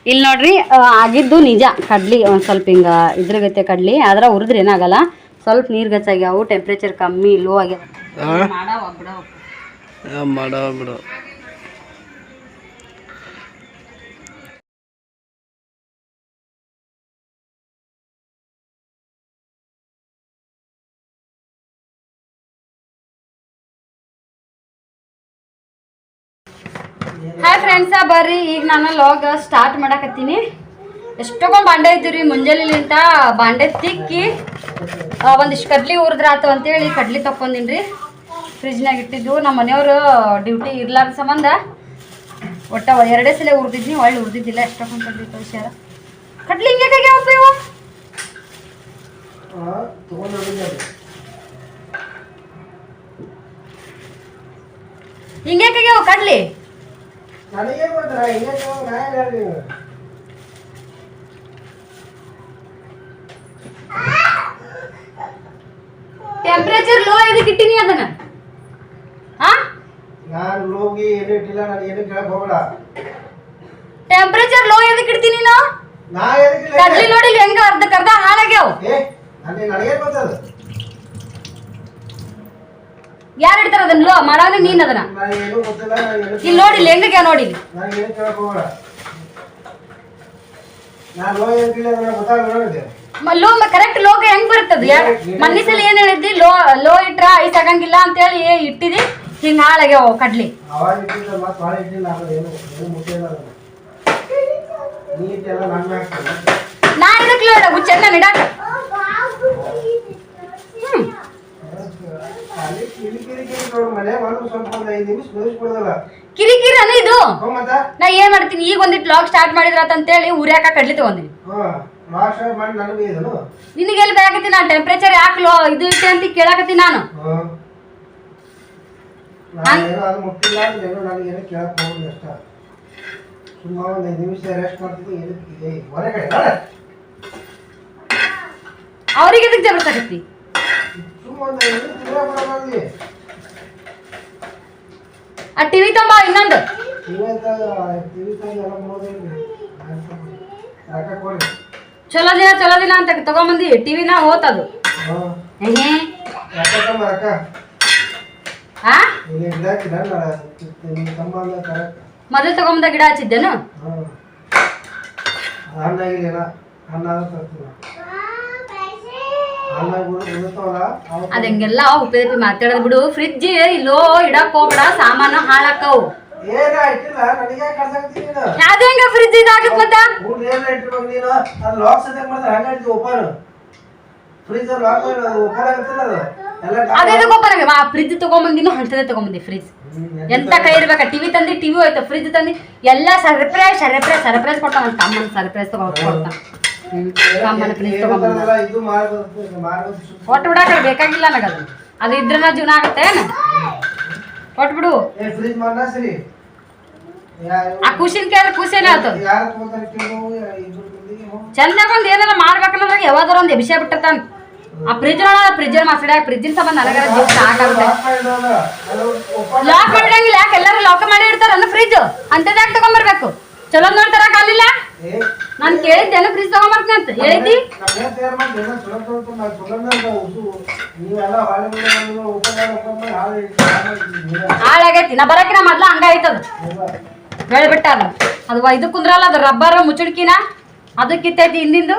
ಇಲ್ಲಿ ನೋಡ್ರಿ ಆಗಿದ್ದು ನಿಜ ಕಡ್ಲಿ ಒಂದು ಸ್ವಲ್ಪ ಹಿಂಗೆ ಇದ್ರ ಗತೆ ಕಡ್ಲಿ ಆದ್ರೆ ಹುರಿದ್ರೆ ಏನಾಗಲ್ಲ. ಸ್ವಲ್ಪ ನೀರು ಗಚ್ಚಾಗ್ಯಾವು, ಟೆಂಪ್ರೇಚರ್ ಕಮ್ಮಿ ಲೋ ಆಗ್ಯಾವ. ಬಿಡು ಹಾಯ್ ಫ್ರೆಂಡ್ಸ, ಬರ್ರಿ ಈಗ ನಾನು ಲಾಗ್ ಸ್ಟಾರ್ಟ್ ಮಾಡಕತ್ತೀನಿ. ಎಷ್ಟೊಂದು ಬಾಂಡೆ ಇದ್ದೀವಿ ಮುಂಜಾನೆಲಿಂತ ಬಾಂಡೆ ತಿಕ್ಕಿ ಒಂದಿಷ್ಟು ಕಡ್ಲಿ ಹುರಿದ್ರಾತು ಅಂತೇಳಿ ಕಡ್ಲಿ ತಕ್ಕೊಂದಿನ್ರಿ. ಫ್ರಿಜ್ನಾಗ ಇಟ್ಟಿದ್ದು ನಮ್ಮ ಮನೆಯವರು ಡ್ಯೂಟಿ ಇರ್ಲಾರ್ದ ಸಂಬಂಧ ಒಟ್ಟ 2 ಸಲ ಹುರಿದಿದ್ನಿ, ಒಳ್ಳೆ ಹುರಿದಿದ್ದಿಲ್ಲ. ಎಷ್ಟೊಂದು ಕಡ್ಲಿ ತೋರಿಸ್ಯಾರ. ಕಡ್ಲಿ ಹಿಂಗ್ಯಾಕಾಗ್ಯಾವಪ್ಪ ಇವು? ಹಿಂಗ್ಯಾಕಾಗ್ಯಾವ ಕಡ್ಲಿ? ಟೆಂಪರೇಚರ್ ಲೋ ಇದಕ್ಕೆ ಇಟ್ಟಿನಿ ಅದನ್ನ. ಟೆಂಪರೇಚರ್ ಲೋ ಎದಕ್ಕೆ ಇಡ್ತೀನಿ ನಾವು? ಕಡ್ಲಿ ನೋಡಿ ಹೆಂಗ ಅರ್ಧ ಹಾಳಾಗ್ಯಾವ. ಯಾರು ಇಡ್ತಾರ ಅದನ್ನ ಲೋ ಮಾಡಾಗ? ನೀನ್ ಅದನ್ನ ಇಲ್ಲಿ ನೋಡಿ ಹೆಂಗಾಗ್ಯಾವ ನೋಡಿ. ಲೋ ಕರೆಕ್ಟ್ ಲೋಗ ಹೆಂಗ್ ಬರ್ತದ? ಮನ್ನಿ ಸಲ ಏನ್ ಹೇಳಿದ್ದಿ? ಲೋ ಇಟ್ರ ಐಸ್ ಆಗಂಗಿಲ್ಲ ಅಂತ ಹೇಳಿ ಇಟ್ಟಿದಿ, ಹಿಂಗ ಹಾಳಾಗ್ಯಾವ ಕಡ್ಲಿ. ನಾ ಇದಕ್ ಲೋಡ ಚೆನ್ನ ಇಡಾಕ ಕಿರಿಕಿರಿ ಅನ್ನ ಇದು. ನಾ ಏನ್ ಮಾಡ್ತೀನಿ, ಈಗ ಒಂದಿಟ್ಟು ಲಾಗ್ ಸ್ಟಾರ್ಟ್ ಮಾಡಿದ್ರತ ಅಂತೇಳಿ ಉರ್ಯಾಕ ಕಡ್ಲಿ ತಗೊಂಡಿನಿ. ನಿನಗೆಲ್ಲಿ ಬೇಕಾಗತ್ತಿ? ನಾನು ಟೆಂಪರೇಚರ್ ಯಾಕೆ ಲೋ ಇದು ಇಟ್ಟೆ ಅಂತ ಕೇಳಾಕತ್ತೀನಿ ನಾನು. ಅವ್ರಿಗೆ ಎದಕ್ ಜಬರ್ಸಾಕತ್ತಿ? ಆ ಟಿವಿ ತಂಬ ಇನ್ನೊಂದು. ಚಲೋ ದಿನ ಅಂತ ತಗೊಂಬಂದಿ ಟಿವಿನ ಹೋತದು. ಮೊದಲು ತಗೊಂಬಂದ ಗಿಡ ಹಚ್ಚಿದ್ದೇನು? ಅದಂಗೆಲ್ಲ ಉಪಯೋಗ ಮಾತಾಡದ್ ಬಿಡು. ಫ್ರಿಜ್ ಲೋ ಇಡಕ್ ಹೋಗ್ಬೇಡ, ಸಾಮಾನು ಹಾಳಾಕವು. ಅದ ಹೆಂಗ ಫ್ರಿಜ್ ಇದಾಗತ್ ಮತ್ತ? ಅದೇದಕ್ಕೆ ಓಪನ್ ಆಗ? ಫ್ರಿಜ್ ತಗೊಂಬಂದಿನ ಅಂತದೇ ತಗೊಂಬಂದಿ. ಫ್ರಿಜ್ ಎಂತ ಕೈ ಇರ್ಬೇಕ? ಟಿವಿ ತಂದಿ, ಟಿವಿ ಹೋಯ್ತು. ಫ್ರಿಜ್ ತಂದಿ ಎಲ್ಲ ಸರ್ಪ್ರೈಸ್ ಕೊಡ್ತಾನ. ತಮ್ಮನ ಸರ್ಪ್ರೈಸ್ ತಗೊಂಡ್ಕೊಡ್ತಾನ. ಒಟ್ಟು ಬಿಡಾಕ ಬೇಕಾಗಿಲ್ಲ ನನಗದು. ಅದು ಇದ್ರನ ಜೀವನ ಆಗತ್ತೆ. ಕೊಟ್ಟು ಬಿಡು. ಆ ಖುಷಿನ ಕೇಳಿದ್ರೆ ಖುಷಿನೇ ಆಗ್ತದ. ಚಂದಾಗ ಒಂದ್ ಏನಾರ ಮಾಡ್ಬೇಕನ್ನೋದಾಗ ಯಾವ್ದಾರ ಒಂದ್ ವಿಷಯ ಬಿಟ್ಟಿರ್ತಾನ. ಆ ಫ್ರಿಜ್ ಮಾತಾಡ ಫ್ರಿಜ್ಜಿನ ಸಂಬಂಧ ನನಗಾರ ಜೀವ ಸಾಕಾಗುತ್ತೆ. ಲಾಕ್ ಮಾಡಿಡಂಗಿಲ್ಲ. ಯಾಕೆ ಎಲ್ಲರೂ ಲಾಕ್ ಮಾಡಿ ಇಡ್ತಾರ ಫ್ರಿಜ್? ಅಂತದಾಗ ತಗೊಂಬರ್ಬೇಕು. ಚಲೋ ನೋಡ್ತಾರ ಕಾಲಿಲ್ಲ. ನಾನ್ ಕೇಳಿದ್ದೇನು ಫ್ರಿಜ್ ತಗೊಂಬರ್ತೀನಿ ಅಂತ ಹೇಳಿದ್ದಿ? ಹಾಳಾಗೈತಿ. ನಾ ಬರಕಿನ ಮೊದ್ಲ ಹಂಗ ಐತದ ಹೇಳ್ಬಿಟ್ಟ. ಅದು ಇದು ಕುಂದ್ರಲ್ಲ, ಅದು ರಬ್ಬರ್ ಮುಚ್ಚುಡ್ಕಿನ ಅದಕ್ಕಿತ್ತೈತಿ ಹಿಂದಿಂದು.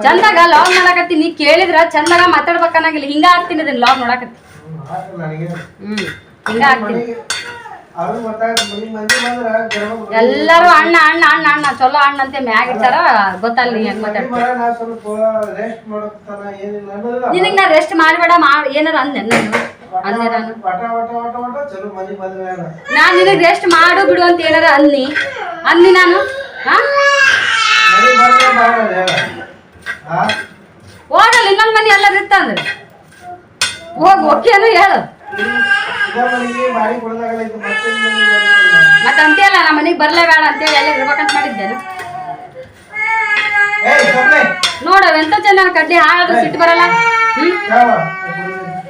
ಚಂದಾಗ ಲಾಗ್ ನೋಡಕತ್ತಿ. ನೀ ಕೇಳಿದ್ರ ಚಂದಾಗ ಮಾತಾಡ್ಬೇಕನ್ನಾಗಿಲ್ಲ. ಹಿಂಗ ಆಗ್ತೀನಿ ಅದನ್ನ ಲಾಗ್ ನೋಡಕತ್ತಿ. ಹಿಂಗ ಆಗ್ತೀನಿ. ಎಲ್ಲರೂ ಅಣ್ಣ ಅಣ್ಣ ಅಣ್ಣ ಅಣ್ಣ ಚಲೋ ಅಣ್ಣ ಅಂತ ಮ್ಯಾಗ ಇರ್ತಾರ. ಗೊತ್ತಲ್ಲ ನೀ ಹೆಂಗ್ ಮಾತಾಡ್ತೀನಿ. ನಿನಗ್ ನಾ ರೆಸ್ಟ್ ಮಾಡ್ಬೇಡ ಏನಾರ ಅಂದೆ ನಾನು ನಿನಗ್ ರೆಸ್ಟ್ ಮಾಡು ಬಿಡು ಅಂತ ಏನಾರ ಅಂದಿ ನಾನು? ಹೋಗಲ್ಲ ಇನ್ನೊಂದ್ ಮನಿ ಎಲ್ಲರೂ ಇರ್ತ ಅಂದ್ರೆ ಹೋಗ್ ಓಕೆನು ಹೇಳು. ಮತ್ತೆ ಅಂತೆಲ್ಲ ನಮ್ಮ ಮನೆಗೆ ಬರ್ಲೇಬೇಡ ಅಂತೇಳಿ ಎಲ್ಲ ಇರ್ಬೇಕಂತ ಮಾಡಿದ್ದೇನೆ. ನೋಡವ ಎಂತ ಚೆನ್ನಾಗಿ ಕಡ್ಲಿ ಹಾಳಾದ್ರೂ ಸಿಟ್ಟು ಬರಲ್ಲ.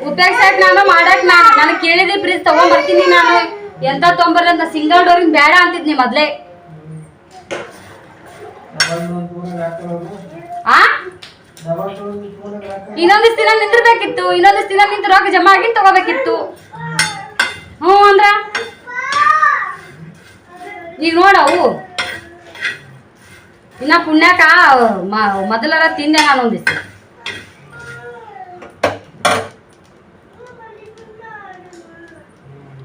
ಉಪಯೋಗಿಸಕ್ ನಾನು ಮಾಡಕ್ ನನಗೆ ಕೇಳಿದೆ ಫ್ರಿಜ್ ತಗೊಂಡ್ ಬರ್ತೀನಿ ನಾನು ಎಂತ ತೊಂಬರ್ರಿ ಅಂತ ಸಿಂಗಲ್ ಡೋರಿಂಗ್ ಬೇಡ ಅಂತಿದ್ನಿ ಮೊದ್ಲೇ. ಆ ಇನ್ನೊಂದಿಷ್ಟು ದಿನ ನಿಂದಿರ್ಬೇಕಿತ್ತು, ಇನ್ನೊಂದಿಷ್ಟು ದಿನ ನಿಂತು ರೊಕ್ಕ ಜಮಾ ಆಗಿ ತಗೋಬೇಕಿತ್ತು. ಹ್ಞೂ ಅಂದ್ರ ಈಗ ನೋಡವು ಇನ್ನ ಪುಣ್ಯಾಕ ಮೊದಲಾರ ತಿಂದೆ ನಾನು ಒಂದಿಷ್ಟು.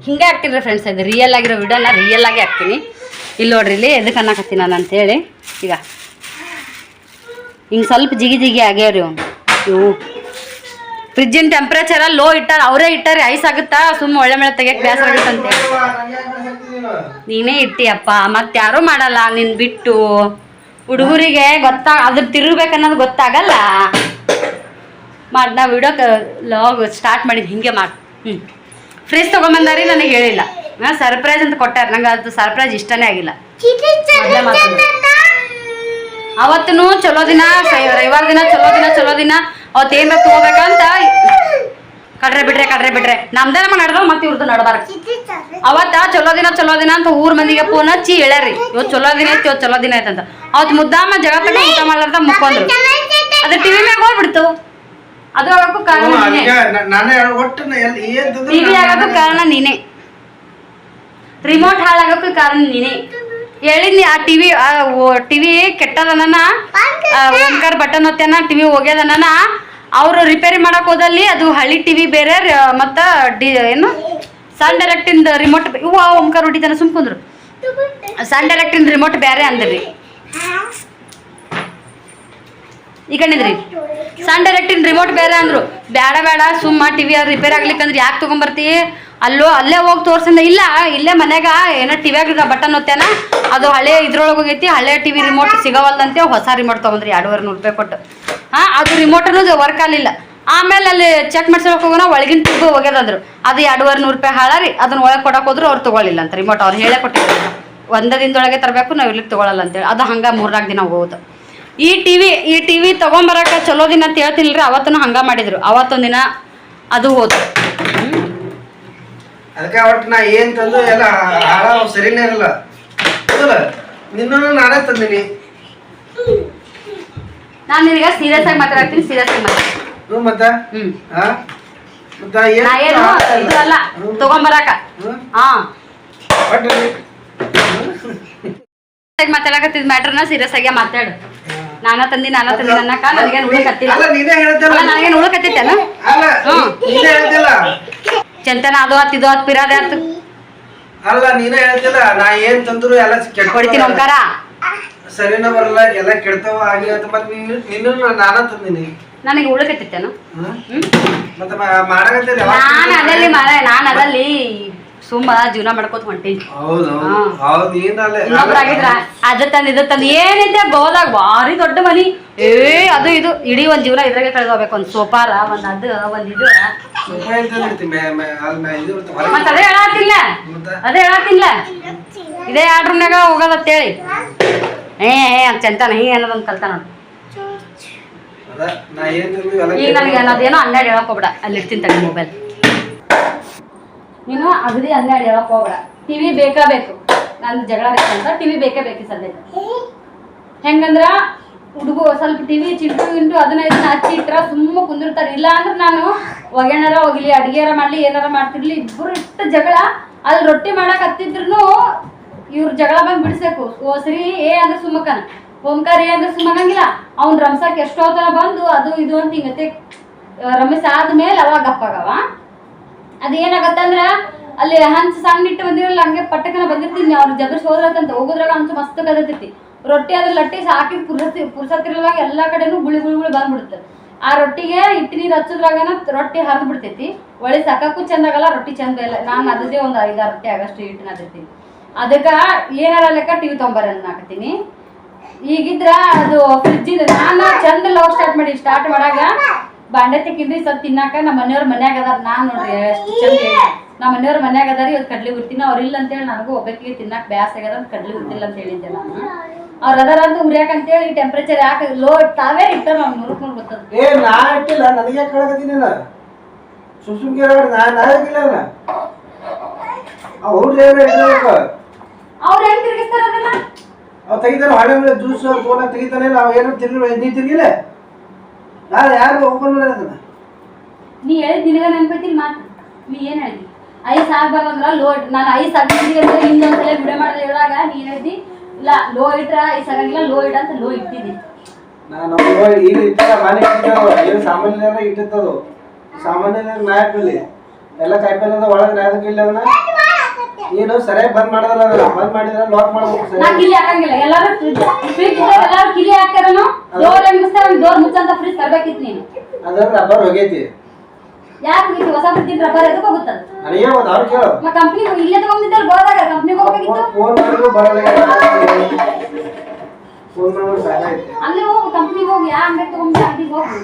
ಹಿಂಗೆ ಹಾಕ್ತೀನಿ ರೀ ಫ್ರೆಂಡ್ಸ್, ಇದು ರಿಯಲ್ ಆಗಿರೋ ವಿಡಿಯೋನ ರಿಯಲ್ ಆಗಿ ಹಾಕ್ತೀನಿ. ಇಲ್ಲಿ ನೋಡ್ರಿ, ಇಲ್ಲಿ ಎದಕ್ಕೆ ಅನ್ನಕತ್ತೀನಿ ನಾನು ಅಂತೇಳಿ. ಈಗ ಹಿಂಗೆ ಸ್ವಲ್ಪ ಜಿಗಿ ಜಿಗಿ ಆಗ್ಯಾವ್ರಿ ಅವ್ನು. ಇವು ಫ್ರಿಜ್ಜಿನ ಟೆಂಪ್ರೇಚರ ಲೋ ಇಟ್ಟಾರ, ಅವರೇ ಇಟ್ಟಾರೆ. ಐಸ್ ಆಗುತ್ತಾ ಸುಮ್ಮ ಒಳ್ಳೆ ಮೇಲೆ ತೆಗಿಯಕ್ಕೆ ಬೇಸರ ಆಗುತ್ತಂತೆ. ನೀನೇ ಇಟ್ಟಿಯಪ್ಪ, ಮತ್ತೆ ಯಾರೂ ಮಾಡಲ್ಲ ನಿನ್ ಬಿಟ್ಟು. ಹುಡುಗರಿಗೆ ಅದ್ರ ತಿರುಗಬೇಕನ್ನೋದು ಗೊತ್ತಾಗಲ್ಲ. ಮಾಡಿ ನಾ ವಿಡಿಯೋ ಲಾಗ್ ಸ್ಟಾರ್ಟ್ ಮಾಡಿದ್ದು ಹಿಂಗೆ ಮಾಡಿ. ಫ್ರಿಜ್ ತೊಗೊಂಬಂದಾರಿ, ನನಗೆ ಹೇಳಿಲ್ಲ. ಸರ್ಪ್ರೈಸ್ ಅಂತ ಕೊಟ್ಟಾರ, ನಂಗೆ ಅದು ಸರ್ಪ್ರೈಸ್ ಇಷ್ಟನೇ ಆಗಿಲ್ಲ. ಅವತ್ತೂ ಚಲೋ ದಿನ, ರವಿವಾರ ದಿನ ಚಲೋ ದಿನ ಅವತ್ತೇನ ತಗೋಬೇಕಂತ ಕಡ್ರೆ ಬಿಡ್ರೆ ನಮ್ದೇ ನಮಗೆ ನಡ್ದವ್ ಮತ್ತೆ ಇವ್ರದ್ದು ನಡ್ಬಾರ. ಅವತ್ತ ಚಲೋ ದಿನ ಅಂತ ಊರ್ ಮಂದಿಗೆ ಫೋನ್ ಹಚ್ಚಿ ಹೇಳ್ಯಾರಿ, ಇವತ್ತು ಚಲೋ ದಿನ ಐತಿ, ಇವತ್ತು ಚಲೋ ದಿನ ಐತಂತ. ಅವತ್ತು ಮುದ್ದಾಮ ಜಗತ್ತಾಗ ಊಟ ಮಾಡ್ಲಾರ್ದ ಮುಕ್ಕೊಂಡ್ರು. ಅದ್ರ ಟಿವಿ ಮ್ಯಾಗ ಹೋಗ್ಬಿಡ್ತು. ಅದು ಆಗಕ್ಕೂ ಕಾರಣ ನೀನೆ, ಟಿವಿ ಆಗಕ್ಕೂ ಕಾರಣ ನೀನೆ, ರಿಮೋಟ್ ಹಾಳಾಗಕ್ಕೂ ಕಾರಣ ನೀನೆ. ಹೇಳಿದ್ನಿ ಆ ಟಿವಿ ಕೆಟ್ಟದನ, ಓಂಕಾರ ಬಟನ್ ಹೊತ್ತೇನ ಟಿವಿ ಹೋಗ್ಯದನ. ಅವರು ರಿಪೇರಿ ಮಾಡಕ್ ಹೋದಲ್ಲಿ ಅದು ಹಳಿ ಟಿವಿ ಬೇರೆ, ಮತ್ತ ಏನು ಸನ್ ಡೈರೆಕ್ಟಿಂದ ರಿಮೋಟ್ ಓಂಕಾರ ಹೊಡಿತಾನ ಸುಮ್ಕೊಂಡ್ರು. ಸನ್ ಡೈರೆಕ್ಟಿಂದ ರಿಮೋಟ್ ಬೇರೆ ಅಂದ್ರಿ. ಈ ಕಣಿದ್ರಿ ಸನ್ ಡೈರೆಕ್ಟಿನ ರಿಮೋಟ್ ಬೇರೆ ಅಂದ್ರು. ಬೇಡ ಸುಮ್ಮ ಟಿವಿ ರಿಪೇರ್ ಆಗ್ಲಿಕ್ಕಂದ್ರೆ ಯಾಕೆ ತೊಗೊಂಬರ್ತಿ, ಅಲ್ಲೇ ಹೋಗಿ ತೋರ್ಸಂದ. ಇಲ್ಲ ಇಲ್ಲೇ ಮನ್ಯಾಗ ಏನೋ ಟಿವಿಯಾಗ ಬಟನ್ ಹೊತ್ತೇನ, ಅದು ಹಳೆ ಇದ್ರೊಳಗೆ ಹೋಗೈತಿ, ಹಳೆ ಟಿವಿ ರಿಮೋಟ್ ಸಿಗವಲ್ದಂತೆ. ಹೊಸ ರಿಮೋಟ್ ತೊಗೊಂಡ್ರಿ 2,500 ರೂಪಾಯಿ ಕೊಟ್ಟು. ಅದು ರಿಮೋಟನು ವರ್ಕ್ ಆಗಲಿಲ್ಲ. ಆಮೇಲೆ ಅಲ್ಲಿ ಚೆಕ್ ಮಾಡ್ಸೋಕೆ ಹೋಗೋಣ, ಒಳಗಿನ ಟ್ಯೂಬ್ ಹೋಗ್ಯದಂದ್ರು. ಅದು 2,500 ರೂಪಾಯಿ ಹಾಳಾರಿ. ಅದನ್ನ ಒಳಗೆ ಕೊಡಕ್ಕೆ ಹೋದ್ರು ಅವ್ರು ತೊಗೊಳ್ಳಿಲ್ಲ ಅಂತ ರಿಮೋಟ್. ಅವ್ರು ಹೇಳೇ ಕೊಟ್ಟಿದ್ರು, 1 ದಿನದೊಳಗೆ ತರಬೇಕು, ನಾವು ಇಲ್ಲಿಗೆ ತೊಗೊಳಲ್ಲ ಅಂತೇಳಿ. ಅದು ಹಂಗೆ 3-4 ದಿನ ಹೋಗೋದು. ಈ ಟಿವಿ ತೊಗೊಂಬರಕ್ಕೆ ಚಲೋ ದಿನ ಅಂತ ಹೇಳ್ತಿಲ್ರಿ, ಅವತ್ತೂ ಹಂಗೆ ಮಾಡಿದ್ರು. ಅವತ್ತೊಂದು ದಿನ ಅದು ಹೋದ್ರು. ಅದಕ್ಕೆ ಒಟ್ಟು ನಾ ಏನ್ ತಂದು ಎಲ್ಲ ಸರಿನೇ ಇರಲ್ಲ. ನಿನ್ನ ನಾನೇ ತಂದಿನಿ. ನಾನು ನಿನಗೆ ಸೀರಿಯಸ್ ಆಗಿ ಮಾತಾಡ್ತೀನಿ, ಸೀರಿಯಸ್ ಆಗಿ ಮಾತಾಡ್ತೀನಿ. ಮತ್ತ ಏನು ಇದು ಅಲ್ಲ ತಗೊಂಬರಾಕ. ಮಾತಾಡಕತ್ತಿದ್ ಮ್ಯಾಟ್ರನ್ನ ಸೀರಿಯಸ್ ಆಗಿ ಮಾತಾಡು. ನಾನ ತಂದಿ ಅನ್ನಕ ನನಗೇನು ಉಳಕತ್ತಿಲ್ಲ. ನನಗೇನು ಉಳಕತ್ತೈತೇನು? ಚಂತನ ಅದು ಆತ್ ಇದು ಆತ್ ಪಿರಾದೆ ಆತು. ಅಲ್ಲ ನೀನೇ ಹೇಳ್ತಿಲ್ಲ, ನಾ ಏನ್ ತಂದ್ರು ಎಲ್ಲ ಹೊಡಿತೀನಿ ಓಂಕಾರ. ಸರಿನ ಬರಲ್ಲ, ಎಲ್ಲ ಕೆಡ್ತಾವ ಆಗಿ ಮತ್ತೆ ನಿನ್ನ ನಾನ ತಂದಿನಿ. ನನಗೆ ಉಳಕತ್ತೈತೇನು? ಮತ್ತೆ ಮಾಡಕತ್ತೀರಿ? ನಾನು ಅದಲ್ಲಿ ಸುಮ್ಮ ಜೀವನ ಮಾಡ್ಕೋತ ಹೊಂಟೀನಿ. ಇನ್ನೊಬ್ರಾಗಿದ್ರ ಅದ ತಂದು ಏನೈತೆ ಗೋದಾಗ ಭಾರಿ ದೊಡ್ಡ ಮನಿ. ಅದು ಇದು ಇಡೀ ಒಂದ್ ಜೀವನ ಇದ್ರಾಗೆ ಕಳೆದೋಗ್ಬೇಕು. ಒಂದ್ ಸೋಫಾರ, ಒಂದ್ ಅದು ಒಂದ್ ಇದು. ಮತ್ತ ಅದೇ ಹೇಳತ್ತಿಲ್ಲ ಇದೇ ಆರ್ಡ್ರನ್ಯಾಗ ಹೋಗೋದತ್ತೇಳಿ ಅಂತ ಚಂತಾನ ಹಿಂಗೆ ಅನ್ನೋದೊಂದು ಕಲ್ತ ನೋಡು. ಈಗ ನನಗೆ ಅನ್ನೋದೇನೋ ಹನ್ನೆರಡು ಹೇಳಕ್ ಹೋಗ್ಬೇಡ, ಅಲ್ಲಿ ಇಡ್ತೀನಿ ತಗ ಮೊಬೈಲ್. ನೀನು ಅಗದಿ ಹನ್ನೆರಡು ಹೇಳಕ್ ಹೋಗ್ಬೇಡ. ಟಿವಿ ಬೇಕು, ನಂದು ಜಗಳ ಅಂತ ಟಿವಿ ಬೇಕೇ ಸದ್ಯ. ಹೆಂಗಂದ್ರ ಹುಡುಗು ಸ್ವಲ್ಪ ಟಿವಿ ಚಿಂಟು ಅದನ್ನ ಇದನ್ನ ಹಚ್ಚಿ ಇಟ್ರ ಸುಮ್ಮ ಕುಂದಿರ್ತಾರೆ. ಇಲ್ಲ ಅಂದ್ರೆ ನಾನು ಒಗ್ಯಾನಾರ ಹೋಗ್ಲಿ, ಅಡಿಗೆಯಾರ ಮಾಡ್ಲಿ, ಏನಾರ ಮಾಡ್ತಿರ್ಲಿ, ಇಬ್ಬರು ಇಟ್ಟು ಜಗಳ. ಅಲ್ಲಿ ರೊಟ್ಟಿ ಮಾಡಕ್ ಹತ್ತಿದ್ರು ಇವ್ರ ಜಗಳ ಬಂದು ಬಿಡಿಸ್ಬೇಕು. ಓಸ್ರಿ ಅಂದ್ರೆ ಸುಮ್ಮಕನ, ಓಂಕಾರ ಅಂದ್ರೆ ಸುಮ್ಮಕಂಗಿಲ್ಲ. ಅವ್ನ ರಮ್ಸಕ್ ಎಷ್ಟೋ ತರ ಬಂದು ಅದು ಇದು ಅಂತ ಹಿಂಗತ್ತೆ ರಮೇಶ್ ಆದ್ಮೇಲೆ ಅವಾಗ ಗಪ್ಪಾಗವ. ಅದೇನಾಗತ್ತಂದ್ರ ಅಲ್ಲಿ ಹಂಚ ಸಣ್ಣ ಇಟ್ಟು ಬಂದಿರಲ್ಲ, ಹಂಗೆ ಪಟ್ಟಕನ ಬಂದಿರ್ತೀನಿ. ಅವ್ರು ಜಗರ್ಸ್ ಹೋದ್ರತಂತ ಹೋಗುದ್ರಾಗ ಹಂಚು ಮಸ್ತ್ ಕದತೈತಿ. ರೊಟ್ಟಿ ಅದ್ರ ಲಟ್ಟಿ ಹಾಕಿದ್ ಪುರ್ಸತ್ತಿರಲಾಗ ಎಲ್ಲಾ ಕಡೆನೂ ಗುಳಿ ಬಂದ್ಬಿಡುತ್ತೆ. ಆ ರೊಟ್ಟಿಗೆ ಹಿಟ್ಟು ನೀರು ಹಚ್ಚೋದ್ರಾಗನ ರೊಟ್ಟಿ ಹರಿದು ಬಿಡ್ತೈತಿ. ಒಳ್ಳೆ ಸಾಕಕ್ಕೂ ಚಂದಾಗಲ್ಲ, ರೊಟ್ಟಿ ಚಂದ ಇಲ್ಲ. ನಾನು ಅದೇ ಒಂದು 5-6 ರೊಟ್ಟಿ ಆಗಷ್ಟು ಹಿಟ್ಟಿನ ಅದೈತಿ. ಅದಕ್ಕ ಏನಾರ ಲೆಕ್ಕ ಟಿವಿ ತೊಂಬರ ಹಾಕತೀನಿ. ಈಗಿದ್ರ ಅದು ಫ್ರಿಜ್ಜಿಂದ ನಾನು ಚಂದ ಲವ್ ಸ್ಟಾರ್ಟ್ ಮಾಡಾಗ ಬಾಂಡೆ ತಿಕ್ಕಿನ್ರಿ ಸ್ವಲ್ಪ ತಿನ್ನಾಕ. ನಮ್ಮ ಮನೆಯವ್ರ ಮನ್ಯಾಗ ಅದಾರ. ನಾನ್ ನೋಡ್ರಿ ಎಷ್ಟು ಚಂದ ನಮ್ಮ ಮನೆಯವ್ರ ಮನ್ಯಾಗ ಅದಾರಿ. ಇವತ್ತು ಕಡ್ಲಿ ಉರ್ತೀನಿ. ಅವ್ರ ಇಲ್ಲ ಅಂತೇಳಿ ನನಗೂ ಒಬ್ಬಕಿಗೆ ತಿನ್ನಾಕ ಬ್ಯಾಸ್ ಆಗ್ಯದ ಅಂತ ಕಡ್ಲಿ ಉರ್ತಿಲ್ಲ ಅಂತ ಹೇಳಿದ್ದೆ ನಾನು. ಅವ್ರ ಅದಾರ ಅಂತ ಉರಿಯಾಕ ಅಂತೇಳಿ ಟೆಂಪ್ರೇಚರ್ ಯಾಕೆ ಲೋ ತಾವೇ ಇಟ್ಟಾರ. ನಾವು 100 ಗೊತ್ತದ. ಸುಮ್ಕೆ ನಾಯಕಿಲ್ಲ ಹುಡ್ರಿ ಇರ್ಬೇಕು. ಅವ್ರು ಹೆಂಗ್ ತಿರ್ಗಿಸ್ತಾರ ಅದನ್ನ? ಅವ್ ತೆಗಿತಾನೆ ಹಳೆ ಮೇಲೆ ಜ್ಯೂಸ್ ಫೋನ್ ತೆಗಿತಾನೆ. ನಾವು ಏನೋ ತಿರ್ಗಿ ನೀ ತಿರ್ಗಿಲ್ಲ ನಾನು ಯಾರು ಓಪನ್ ಮಾಡಿ ಅದನ್ನ. ನೀ ಹೇಳಿದ್ ನಿನಗ ನೆನ್ಪೈತಿಲ್ ಮಾತು. ನೀ ಏನ್ ಹೇಳಿದಿ? ಐಸ್ ಆಗ್ಬಾರ್ದಂದ್ರ ಲೋಡ್. ನಾನು ಐಸ್ ಆಗಿದ್ದೀನಿ ಅಂದ್ರೆ ಇನ್ನೊಂದ್ಸಲ ವಿಡಿಯೋ ಮಾಡಿದ್ರೆ ಹೇಳಾಗ ನೀ ಹೇಳಿದಿ ಇಲ್ಲ ಲೋ ಇಟ್ರ ಐಸ್ ಆಗಂಗಿಲ್ಲ, ಲೋ ಇಡ ಅಂತ ಲೋ ಇಟ್ಟಿದ್ದಿ. ನಾನು ಈಗ ಇಟ್ಟಾಗ ಮನೆ ಏನು ಸಾಮಾನ್ಯ ಇಟ್ಟಿರ್ತದು. ಸಾಮಾನ್ಯ ನಾಯಕಲ್ಲಿ ಎಲ್ಲ ಕಾಯಿಪಲ್ಲೆ ಒಳಗೆ ನಾಯಕ ಇಲ್ಲ ಅದನ್ನ ನೀನು ಸರಿಯಾಗಿ ಬಂದ್ ಮಾಡೋದಲ್ಲ. ಅದನ್ನ ಬಂದ್ ಮಾಡಿದ್ರೆ ಲಾಕ್ ಮಾಡ್ಬೇಕು. ನಾ ಕಿಲಿ ಹಾಕಂಗಿಲ್ಲ. ಎಲ್ಲಾರು ಫ್ರಿಜ್ ಎಲ್ಲಾರು ಕಿಲಿ ಹಾಕ್ತಾರನು. ಡೋರ್ ಹೆಂಗಿಸ್ತಾರ ಡೋರ್ ಮುಚ್ಚಂತ ಫ್ರಿಜ್ ತರಬೇಕಿತ್ತು ನೀನು. ಅದ್ರ ರಬ್ಬರ್ ಹೋಗೈತಿ. ಯಾಕೆ ಹೊಸ ಫ್ರಿಜ್ ರಬ್ಬರ್ ಎದಕ್ಕೆ ಹೋಗುತ್ತದ? ನನಗೆ ಗೊತ್ತು, ಅವ್ರು ಕೇಳು. ನಾ ಕಂಪ್ನಿ ಇಲ್ಲೇ ತಗೊಂಡಿದ್ದಲ್ಲಿ ಬೋದಾಗ ಕಂಪ್ನಿಗೆ ಹೋಗ್ಬೇಕಿತ್ತು. ಫೋನ್ ಮಾಡಿದ್ರು ಬರಲ್ಲ. ಫೋನ್ ಮಾಡಿದ್ರು ಸಾಕಾಯ್ತು. ಅಲ್ಲಿ ಹೋಗು, ಕಂಪ್ನಿಗೆ ಹೋಗಿ ಯಾ ಅಂಗಡಿ ತಗೊಂಡು ಅಂಗಡಿಗೆ ಹೋಗು.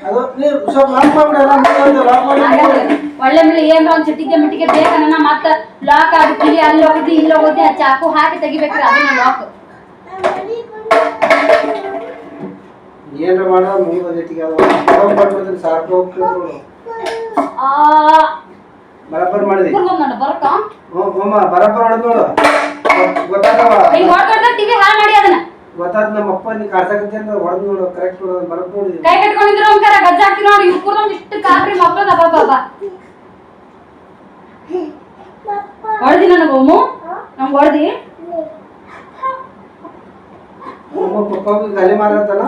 ಅದು ನೀವು ಸ್ವಲ್ಪ ಲಾಕ್ ಮಾಡ್ಬಿಡಲ್ಲ. ಲಾಕ್ ಮಾಡಿ ಒಳ್ಳೆ ಮೇಲೆ ಏನ್ರ ಒಂದ್ ಚಿಟ್ಟಿಗೆ ಮಿಟ್ಟಿಗೆ ಬೇಕನ್ನ ಮತ್ತ ಲಾಕ್ ಆಗ್ತೀವಿ. ಅಲ್ಲಿ ಹೋಗಿ ಇಲ್ಲಿ ಹೋಗಿ ಆ ಚಾಕು ಹಾಕಿ ತೆಗಿಬೇಕ್ರಿ ಅದನ್ನ ಲಾಕ್. ಏನ್ರ ಮಾಡೋದು ಮುಗಿದ ಜೊತೆಗೆ ಅದು ಮಾಡ್ಬಿಡ್ತೀನಿ. ಸಾಕು ಹೋಗ್ತಿದ್ರು ಬರಬ್ಬರ್ ಮಾಡಿದಿ ನೋಡು ಬರಕ. ಅಮ್ಮ ಬರಬ್ಬರ್ ಹೊಡೆದ್ ನೋಡು. ಗೊತ್ತಾಗವ ಟಿವಿ ಹಾಳು ಮಾಡಿ ಅದನ್ನ ಗೊತ್ತಾದ. ನಮ್ಮ ಅಪ್ಪ ನೀ ಕಾಡ್ಸಕತ್ತಿ ಅಂತ ಹೊಡೆದ್ ನೋಡು. ಕರೆಕ್ಟ್ ನೋಡೋದು ಬರಬ್ಬ ನೋಡಿ. ಕೈ ಕಟ್ಕೊಂಡಿದ್ರು ಅಂಕಾರ ಗಜ್ಜ ಹಾಕಿ ನೋಡಿ. ಇವ್ರು ಇಷ್ಟು ಕಾಪ್ರಿ ಮಕ್ಕಳು ದಬ್ಬ ಬಾಬಾ ಹೊಡೆದಿ ನನಗೆ ಒಮ್ಮು ನಮ್ಗೆ ಹೊಡೆದಿ. ಪಪ್ಪ ಗಾಲಿ ಮಾರತ್ತಾನ.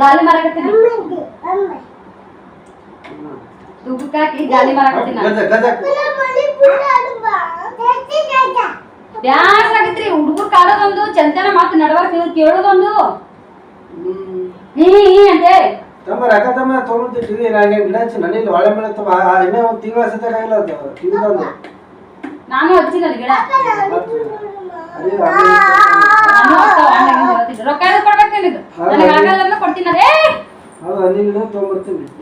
ಗಾಲಿ ಮಾರಾಕತ್ತೀನಿ. ದುಡ್ಡು ಹಾಕಿ ಗಾಲಿ ಮಾರಾಕತ್ತೀನಿ. ಬ್ಯಾಸ್ ಆಗಿತ್ರಿ ಹುಡುಗರು ಕಾಡೋದೊಂದು ಚಂತನ ಮಾತು ನಡವರ್ಕ ಇವ್ರು ಕೇಳೋದೊಂದು ಅಂತೇಳಿ ತಮ್ಮ ರೊಕ್ಕ ತಮ್ಮ ತೊಗೊಂಡಿದ್ದೀವಿ. ನಾನು ಗಿಡ ಹಚ್ಚಿ ನನಗೆ ಒಳ್ಳೆ ಮೇಲೆ ಇನ್ನೂ ಒಂದು ತಿಂಗಳ ಸತ್ತಾಗಿಲ್ಲ ಅದು ಟಿವಿ ತಂದು. ನಾನು ಹಚ್ಚಿನಲ್ಲಿ ಗಿಡ ರೊಕ್ಕ ಕೊಡ್ಬೇಕು ನಿನಗೆ. ನನಗೆ ಆಗಲ್ಲ ಕೊಡ್ತೀನಿ.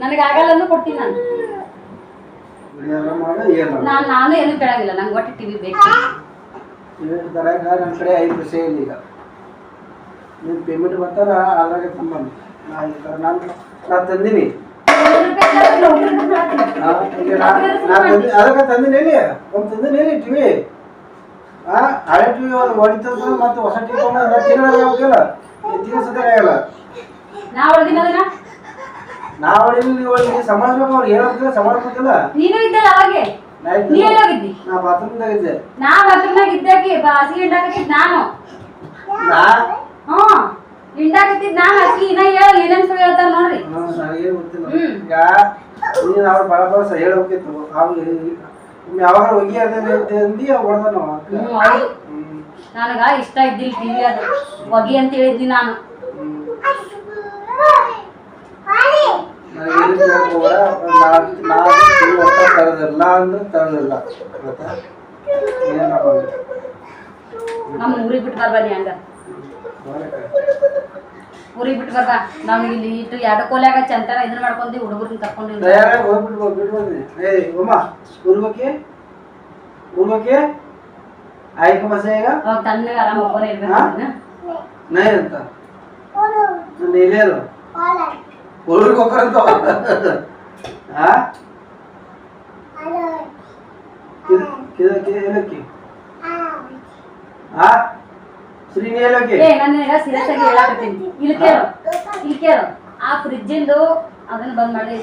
ನನಗೆ ಆಗಲ್ಲ ಕೊಡ್ತೀನಿ. ನಾನು ಏನು ಕೇಳಾಗಿಲ್ಲ. ನಂಗೆ ಒಟ್ಟು ಟಿವಿ ಬೇಕು. ನನ್ನ ಕಡೆ 5 ಪೈಸೆ ಇಲ್ಲ. ಈಗ ನೀನು ಪೇಮೆಂಟ್ ಬರ್ತಾರ ಅದ್ರಾಗ ತಂಬಂದು ನಾನು ತಂದೀನಿ. ಅದಕ್ಕೆ ತಂದಿನಿ ಹೇಳಿ ಒಂದು ತಂದಿನಿ ಹೇಳಿ ಟಿವಿ. ಹಳೆ ಟಿವಿ ಹೊಡಿತದ ಮತ್ತೆ ಹೊಸ ಟಿವಿ ತಗೊಂಡು ತಿನ್ನೋದಿಲ್ಲ. ತಿನ್ನಿಸೋದಾಗಲ್ಲ. ನಾವು ಹೊಡಿಲಿ ನೀವು ಹೊಡಿ ಸಮಾಜಬೇಕು. ಅವ್ರು ಹೇಳೋದಿಲ್ಲ ಸಮಾಜಬೇಕಲ್ಲ. ನೀನು ಇದ್ದಲ್ಲ ಅವಾಗೆ. ನಾ ಬಾತ್ರೂಮ್ದಾಗ ಇದ್ದೆ. ನಾ ಬಾತ್ರೂಮ್ನಾಗ ಇದ್ದಾಕಿ ಹಸಿ ಹಿಂಡಾಕತ್ತಿದ್ ನಾನು. ಹಿಂಡಾಕತ್ತಿದ್ ನಾನು ಹಸಿ ಇನ್ನ ಹೇಳ ಏನೇನ್ ಸುಳ್ಳು ಹೇಳ್ತಾರ ನೋಡ್ರಿ. ನನಗೇನು ಗೊತ್ತಿಲ್ಲ. ಈಗ ನೀನು ಅವ್ರು ಬರ ಹೇಳಬೇಕಿತ್ತು. ಯಾವಾಗ ಹೋಗಿ ಅದಂದಿ ಹೊಡೆದ ನಾವು. ನನಗ ಇಷ್ಟ ಇದ್ದಿಲ್ಲ ಟಿವಿ ಅದು ಹೊಗಿ ಅಂತ ಹೇಳಿದ್ನಿ ನಾನು. ತರದಿಲ್ಲ ಅಂದ್ರೆ ತರದಿಲ್ಲ. ನಮ್ಮ ಊರಿಗೆ ಬಿಟ್ಟು ಬರ್ಬಾನಿ ಹಂಗ. ಊರಿಗೆ ಬಿಟ್ಟು ಬರ್ಬಾ. ನಮ್ಗೆ ಇಲ್ಲಿ ಇಟ್ಟು ಎರಡು ಕೋಲ್ಯಾಗ ಚಂತರ ಇದನ್ನ ಮಾಡ್ಕೊಂಡಿ ಹುಡುಗರನ್ನ ಕರ್ಕೊಂಡು ಆಯ್ತು ಬಸ್ ಈಗ ತಣ್ಣಗೆ ಆರಾಮ ಒಬ್ಬರೇ ಇರ್ಬೇಕು. ನೈ ಅಂತ ನೀಲೇರು ಹುಡುಗರಿಗೆ ಹೋಗ್ರಂತ ಏನಕ್ಕೆ ಶ್ರೀನಿಯಲ್ಲಕ್ಕೆ ನನಗ ಸೀರಿಯಸ್ ಆಗಿ ಹೇಳಾಕತ್ತೀನಿ. ಇಲ್ಲಿ ಕೇಳು ಆ ಫ್ರಿಜ್ಜಿಂದು ಅದನ್ನ ಬಂದ್ ಮಾಡಿ.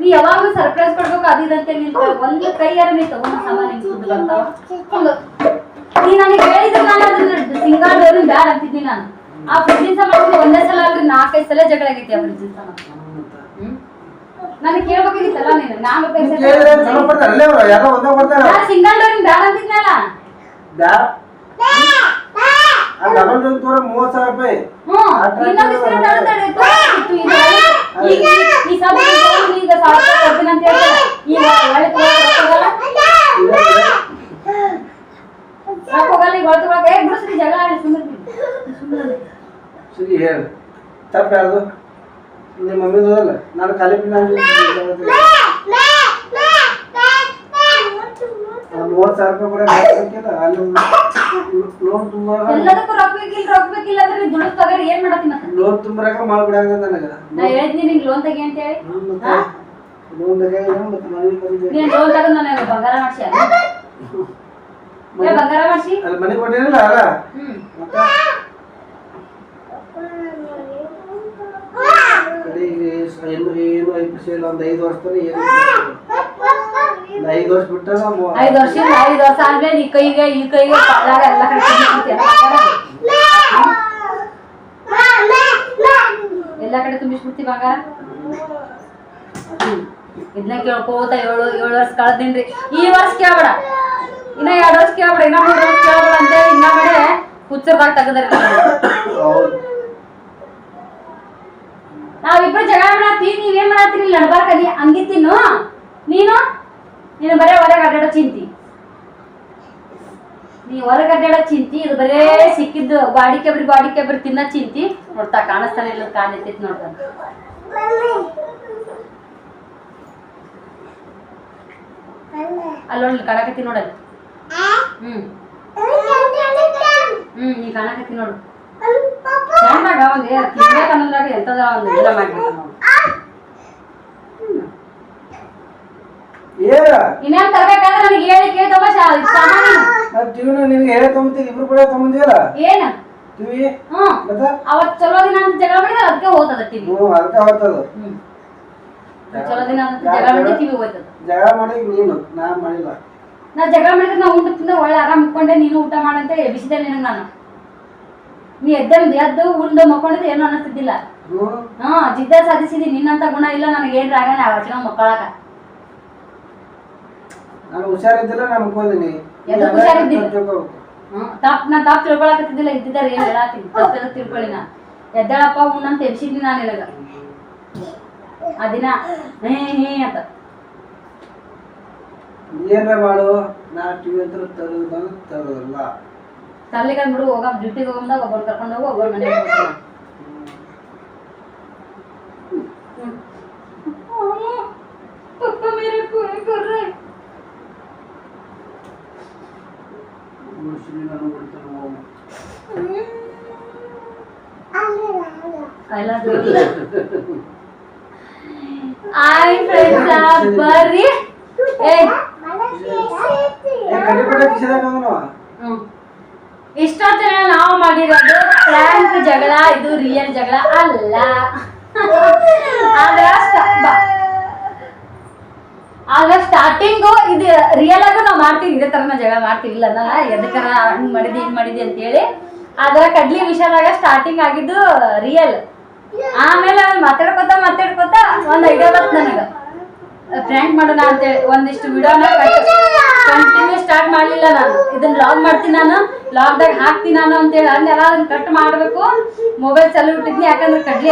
ನೀ ಯಾವಾಗ್ಲೂ ಸರ್ಪ್ರೈಸ್ ಕೊಡ್ಬೇಕು ಅದು ಇದಂತೆ. ನಿಂತ ಒಂದು ಕೈಯಾರ ನೀ ತಗೊಂಡು ಸಾಮಾನು ನಿಂತು ಬರ್ತಾವ. ನೀ ನನಗೆ ಹೇಳಿದ್ರೆ ನಾನು ಅದನ್ನ ಸಿಂಗಲ್ ಡೋರ್ ಬ್ಯಾಡ್ ಅಂತಿದ್ದೀನಿ. ನಾನು ಆ ಫ್ರಿಜ್ಜಿನ ಸಾಮಾನು ಒಂದೇ ಸಲ ಅಲ್ರಿ 4-5 ಸಲ ಜಗಳ ಆಗೈತಿ ಆ ಫ್ರಿಜ್ಜಿನ ಸಾಮಾನು. ನನಗೆ ಕೇಳ್ಬೇಕಿತ್ತಲ್ಲ ನೀನು. ನಾನು ಸಿಂಗಲ್ ಡೋರ್ ಬ್ಯಾಡ್ ಅಂತಿದ್ನಲ್ಲ. ಡಬಲ್ ಡೋರ್ ತೋರ 30,000 ರೂಪಾಯಿ. ಸರಿ ಹೇಳ ತಪ್ಪ ಯಾರ್ದು? ನಿಮ್ಮ ಮಮ್ಮಿದಲ್ಲ. ನಾನು ಖಾಲಿ 30,000 ರೂಪಾಯಿ ಕೂಡ ಹಾಕ್ಬೇಕಿಲ್ಲ ಅಲ್ಲಿ ಲೋನ್ ತುಂಬ ಎಲ್ಲದಕ್ಕೂ ರೊಕ್ಕಬೇಕಿಲ್ಲ ಅಂದ್ರೆ ದುಡ್ಡು ತಗೋರಿ ಏನ್ ಮಾಡತ್ತಿ ಮತ್ತೆ ಲೋನ್ ತುಂಬರಾಕ ಮಾಡ್ಬಿಡಂಗ ನನಗ ನಾ ಹೇಳಿದ್ನಿ ನಿಂಗೆ ಲೋನ್ ತೆಗಿ ಅಂತ ಹೇಳಿ ಲೋನ್ ತೆಗಿಯ ಮತ್ತೆ ಮನೆ ಕರೆದೆ ನೀನ್ ಲೋನ್ ತಗೊಂಡ್ ನನಗೆ ಬಂಗಾರ ಮಾಡ್ಸಿ ಬಂಗಾರ ಮಾಡ್ಸಿ ಅಲ್ಲಿ ಮನೆ ಕೊಟ್ಟಿರಲ್ಲ ಅಲ್ಲ ಮತ್ತೆ ಕಡೆಗೆ ಏನು 5% ಇಲ್ಲ ಒಂದು 5 ವರ್ಷ ತನಕ ಏನು 5 ವರ್ಷ ಬಿಟ್ಟರೆ 5 ವರ್ಷ ಆದ್ಮೇಲೆ ಈ ಕೈಗೆ ಪಾಲಾಗ ಎಲ್ಲ ಕಡೆ ತುಂಬಿಸ್ಬಿಡ್ತಿ ಬಂಗಾರ ಇದನ್ನ ಕೇಳ್ಕೋತ 7 ವರ್ಷ ಕಳ್ದೇನ್ರಿ ಈ ವರ್ಷ ಕೇಳ್ಬೇಡ ಇನ್ನ 2 ವರ್ಷ ಕೇಳ್ಬೇಡ ಇನ್ನ 3 ವರ್ಷ ಕೇಳ್ಬೇಡ ಅಂತ ಇನ್ನ ಕಡೆ ಹುಚ್ಚರ್ದಾಗ ತೆಗದ್ರಿ ನಾವಿಬ್ರು ಜಗಳ ಮಾಡತ್ತಿ ನೀವೇನ್ ಮಾಡತ್ತೀರಿ ನಡ್ಬಾರ್ಕ ನೀ ಹಂಗಿತ್ತೀನು ನೀನು ಬರೇ ಹೊರಗೆ ಅಡ್ಡಾಡೋ ಚಿಂತಿ ನೀ ಹೊರಗೆ ಅಡ್ಡಾಡೋ ಚಿಂತಿ ಇದು ಬರೇ ಸಿಕ್ಕಿದ್ದು ಬಾಡಿ ಕೆಬ್ರಿ ತಿನ್ನ ಚಿಂತಿ ನೋಡ್ತಾ ಕಾಣಿಸ್ತಾನೆ ಇಲ್ಲ ಕಾಲ್ ಎತ್ತೈತಿ ನೋಡ್ತಾನೆ ಅಲ್ಲೊಳ್ಳಿ ಕಾಣಕತ್ತಿ ನೋಡಲ್ಲಿ ನೀ ಕಾಣಕತ್ತಿ ನೋಡು ಚೆನ್ನಾಗ ಒಂದು ತಿನ್ಬೇಕು ಅನ್ನೋದ್ರಾಗ ಎಂತದ ಒಂದು ಇದೆಲ್ಲ ಮಾಡ್ಬೇಕು ನಾವು ಇನ್ನೇನ್ ತರ್ಬೇಕಾದ್ರೆ ನನಗೆ ಹೇಳಿ ಕೇಳ್ತವ ಟಿವಿನ ನಿನಗೆ ಹೇಳಿ ತೊಗೊಂತೀನಿ ಇಬ್ರು ಕೂಡ ತೊಗೊಂಡಿವಲ್ಲ ಏನ ಟಿವಿ ಅವತ್ ಚಲೋ ದಿನ ಅಂತ ಜಗಳ ಮಾಡಿದ್ರೆ ಅದಕ್ಕೆ ಹೋಗ್ತದ ಟಿವಿ ಅದಕ್ಕೆ ಹೋಗ್ತದ ಚಲೋ ದಿನ ಅಂತ ಜಗಳ ಮಾಡಿ ಟಿವಿ ಹೋಗ್ತದ ಜಗಳ ಮಾಡಿ ನೀನು ನಾ ಮಾಡಿಲ್ಲ ನಾ ಜಗಳ ಮಾಡಿದ್ರೆ ನಾ ಊಟ ತಿಂದ ಒಳ್ಳೆ ಆರಾಮ್ ಮುಕ್ಕೊಂಡೆ ನೀನು ಊಟ ಮಾಡಂತ ಎಬ್ಬಿಸಿದೆ ನಿನಗೆ ನಾನು ನೀ ಎದ್ದು ಉಂಡು ಮಕ್ಕೊಂಡಿದ್ರೆ ಏನು ಅನ್ನಿಸ್ತಿದ್ದಿಲ್ಲ ಜಿದ್ದ ಸಾಧಿಸಿದಿ ನಿನ್ನಂತ ಗುಣ ಇಲ್ಲ ನನಗೆ ಏನ್ರ ಆಗಲ್ಲ ಅವತ್ತಿನ ಮಕ್ಕಳಾಗ ನಾನು ಹುಷಾರಿದ್ದಿಲ್ಲ ನಾನು ಮುಕ್ಕೋದಿನಿ ಎದಕ್ಕೆ ಹುಷಾರಿದ್ದಿಲ್ಲ ನಾ ತಾಪ್ ತಿಳ್ಕೊಳಕತ್ತಿದ್ದಿಲ್ಲ ಇದ್ದಿದ್ದಾರೆ ಏನ್ ಹೇಳತ್ತೀನಿ ತಪ್ಪೆಲ್ಲ ತಿಳ್ಕೊಳ್ಳಿ ನಾ ಎದ್ದಾಳಪ್ಪ ಉಣ್ಣಂತ ಎಬ್ಸಿದ್ನಿ ನಾನು ನಿನಗ ಆ ದಿನ ಹೇ ಅಂತ ಏನ್ರ ಮಾಡು ನಾ ಟಿವಿ ಹತ್ರ ತರೋದಲ್ಲ ತರ್ಲಿಕ್ಕೆ ಬಿಡು ಹೋಗ ಡ್ಯೂಟಿಗೆ ಹೋಗಂದಾಗ ಒಬ್ಬರು ಕರ್ಕೊಂಡು ಹೋಗು ಒಬ್ಬರು ಮನೆಗೆ ಹೋಗ್ತಾನ ಬರ್ರಿ ಇಷ್ಟೊತ್ತನ ನಾವು ಮಾಡಿರೋದು ಪ್ರ್ಯಾಂಕ್ ಜಗಳ ಇದು ರಿಯಲ್ ಜಗಳ ಅಲ್ಲ ಆಗ ಸ್ಟಾರ್ಟಿಂಗು ಇದು ರಿಯಲ್ ಆಗು ನಾವು ಮಾಡ್ತೀವಿ ಇದೇ ತರ ಜಗಳ ಮಾಡ್ತೀವಿ ಇಲ್ಲ ಅನ್ನಲ್ಲ ಎದಕ್ಕರ ಹಂಗ್ ಮಾಡಿದಿ ಹಿಂಗ್ ಮಾಡಿದಿ ಅಂತ ಹೇಳಿ ಆದ್ರ ಕಡ್ಲಿ ವಿಷಯದಾಗ ಸ್ಟಾರ್ಟಿಂಗ್ ಆಗಿದ್ದು ರಿಯಲ್ ಆಮೇಲೆ ಮಾತಾಡ್ಕೊತ ಒಂದ್ ಐಡಿಯಾ ಬಂತು ನನಗ ಪ್ರ್ಯಾಂಕ್ ಮಾಡೋಣ ಅಂತೇಳಿ ಒಂದಿಷ್ಟು ವಿಡಿಯೋನ ಕಂಟಿನ್ಯೂ ಸ್ಟಾರ್ಟ್ ಮಾಡ್ಲಿಲ್ಲ ನಾನು ಇದನ್ನ ಲಾಗ್ ಮಾಡ್ತೀನಿ ನಾನು ಲಾಗ್ದಾಗ ಹಾಕ್ತೀನಿ ನಾನು ಅಂತೇಳಿ ಅಂದೆಲ್ಲ ಅದನ್ನ ಕಟ್ ಮಾಡ್ಬೇಕು ಮೊಬೈಲ್ ಚಾಲು ಬಿಟ್ಟಿದ್ನಿ ಯಾಕಂದ್ರೆ ಕಡ್ಲಿ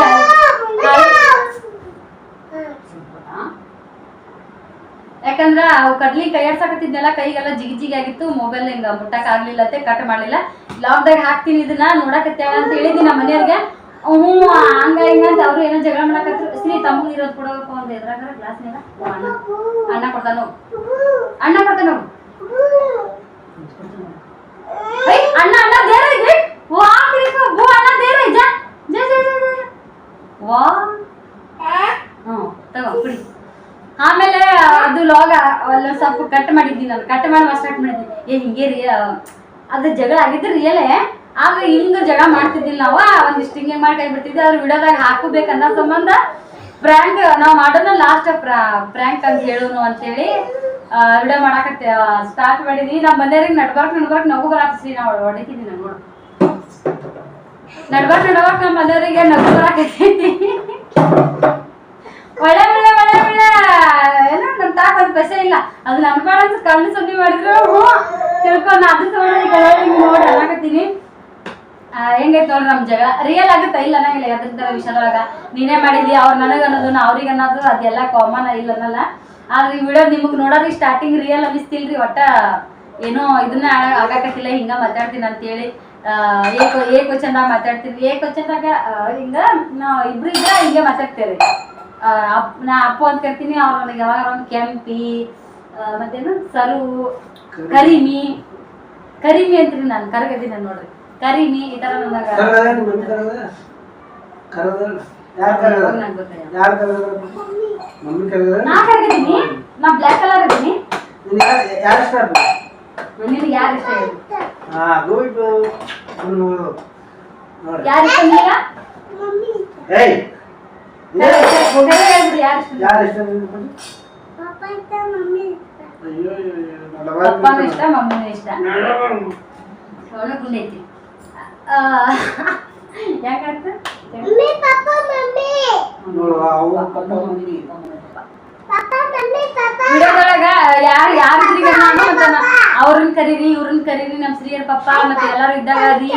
ಯಾಕಂದ್ರ ಅವು ಕಡ್ಲಿ ಕೈಯಾಡ್ಸಾಕತ್ತಿದ್ನೆಲ್ಲ ಕೈಗೆಲ್ಲ ಜಿಗಿ ಆಗಿತ್ತು ಮೊಬೈಲ್ ಹಿಂಗ ಮುಟ್ಟಕ್ ಆಗ್ಲಿಲ್ಲ ಅಂತ ಕಟ್ ಮಾಡ್ಲಿಲ್ಲ ಲಾಗ್ದಾಗ ಹಾಕ್ತೀನಿ ಇದನ್ನ ನೋಡಕತ್ತೇಳ ಅಂತ ಹೇಳಿದ್ನಿ ನಮ್ಮ ಮನೆಯವ್ರಿಗೆ ಹಂಗ ಹಿಂಗ ಅಂತ ಅವ್ರು ಏನೋ ಜಗಳ ಮಾಡಕತ್ರು ಶ್ರೀ ತಮ್ಮ ಇರೋದು ಕೊಡಬೇಕು ಅಂತ ಎದ್ರಾಗ ಗ್ಲಾಸ್ನೆಲ್ಲ ಅಣ್ಣ ಕೊಡ್ತಾನ ಅಣ್ಣ ದೇರ ಇದೆ ವಾ ಬೋ ಅಣ್ಣ ದೇರ ಇದೆ ವಾ ತಗೋ ಕುಡಿ ಆಮೇಲೆ ಅದು ಲಾಗ ಅಲ್ಲ ಸ್ವಲ್ಪ ಕಟ್ ಮಾಡಿದ್ದೀನಿ ನಾನು ಕಟ್ ಮಾಡಿ ಸ್ಟಾರ್ಟ್ ಮಾಡಿದ್ವಿ ಹಿಂಗೆ ಅದು ಜಗಳ ಆಗಿದ್ರೆ ರಿಯಲೇ ಆಗ ಹಿಂಗ ಜಗಳ ಮಾಡ್ತಿದ್ದಿಲ್ಲ ನಾವು ಒಂದಿಷ್ಟು ಹಿಂಗೆ ಮಾಡಿ ಕೈ ಬಿಡ್ತಿದ್ವಿ ಅದ್ರ ವಿಡಿಯೋದಾಗ ಹಾಕಬೇಕನ್ನೋ ಸಂಬಂಧ ಪ್ರ್ಯಾಂಕ್ ನಾವು ಮಾಡೋಣ ಲಾಸ್ಟ್ ಪ್ರ್ಯಾಂಕ್ ಅಂತ ಹೇಳೋನು ಅಂತೇಳಿ ವಿಡಿಯೋ ಮಾಡಾಕತ್ತೆ ಸ್ಟಾರ್ಟ್ ಮಾಡಿದ್ವಿ ನಮ್ಮ ಮನೆಯವ್ರಿಗೆ ನಡ್ಬಾರ್ಕ್ ನಗು ಬರಾಕ್ಸಿ ನಾವು ಹೊಡಿತಿದ್ವಿ ನಾನು ನೋಡು ನಡ್ಬಾರ್ಕ್ ನಮ್ಮ ಮನೆಯವರಿಗೆ ನಗು ಬರಾಕತ್ತೈತಿ ಒಳ್ಳೆ ಏನೋ ನನ್ನ ತಾಕ ಒಂದು ಪೈಸೆ ಇಲ್ಲ ಅದು ನನ್ನ ಬೇಡ ಅಂತ ಕಣ್ಣು ಸುದ್ದಿ ಮಾಡಿದ್ರು ತಿಳ್ಕೊಂಡು ಅದು ನೋಡಿ ಅನ್ನಕತ್ತೀನಿ ಹೆಂಗೈತೆ ನೋಡ್ರಿ ನಮ್ಮ ಜಗಳ ರಿಯಲ್ ಆಗುತ್ತೆ ಇಲ್ಲ ಅನ್ನಂಗಿಲ್ಲ ಅದ್ರ ವಿಷಯದೊಳಗ ನೀನೇ ಮಾಡಿದ್ವಿ ಅವ್ರು ನನಗೆ ಅನ್ನೋದು ಅವ್ರಿಗೆ ಅನ್ನೋದು ಅದೆಲ್ಲ ಕಾಮನ್ ಇಲ್ಲ ಅನ್ನಲ್ಲ ಆದ್ರೆ ಈ ವಿಡಿಯೋ ನಿಮಗೆ ನೋಡೋರಿ ಸ್ಟಾರ್ಟಿಂಗ್ ರಿಯಲ್ ಅನ್ನಿಸ್ತಿಲ್ರಿ ಒಟ್ಟ ಏನೋ ಇದನ್ನ ಆಗಾಕತ್ತಿಲ್ಲ ಹಿಂಗ ಮಾತಾಡ್ತೀನಿ ಅಂತೇಳಿ ಏಕವಚನದಾಗ ಮಾತಾಡ್ತೀವಿ ಏಕವಚನದಾಗ ಹಿಂಗ ನಾವು ಇಬ್ರು ಇದ್ರೆ ಹಿಂಗೆ ಮಾತಾಡ್ತೇವ್ರಿ ನಾ ಅಪ್ಪು ಅಂತ ಕರ್ತೀನಿ ಅವ್ರು ನನಗೆ ಯಾವಾಗ ಒಂದು ಕೆಂಪಿ ಮತ್ತೇನು ಸರು ಕರಿಮಿ ಕರಿಮಿ ಅಂತೀನಿ ನಾನು ಕರಗದಿನ ನೋಡ್ರಿ ಕರಿಮಿ ಈ ತರ ನನಗೆ ನಾ ಕರಗದೀನಿ ನಾ ಬ್ಲ್ಯಾಕ್ ಕಲರ್ ಇದೀನಿ ನಿನಗೆ ಯಾರು ಇಷ್ಟ ಯಾರು ಇಷ್ಟ ಇಲ್ಲ ಯಾರು ಇಷ್ಟ ಪಪ್ಪನೂ ಇಷ್ಟ ಮಮ್ಮಿನೂ ಇಷ್ಟ ಗುಂಡೈತಿ ಯಾಕಂತ ವಿಡಿಯೋದೊಳಗ ಯಾರಿದ್ರಿಗೆ ಅವ್ರನ್ನ ಕರೀರಿ ಇವ್ರನ್ನ ಕರೀರಿ ನಮ್ ಶ್ರೀಯರ್ ಪಪ್ಪ ಮತ್ತೆ ಎಲ್ಲಾರು ಇದ್ದಾಗ ರೀ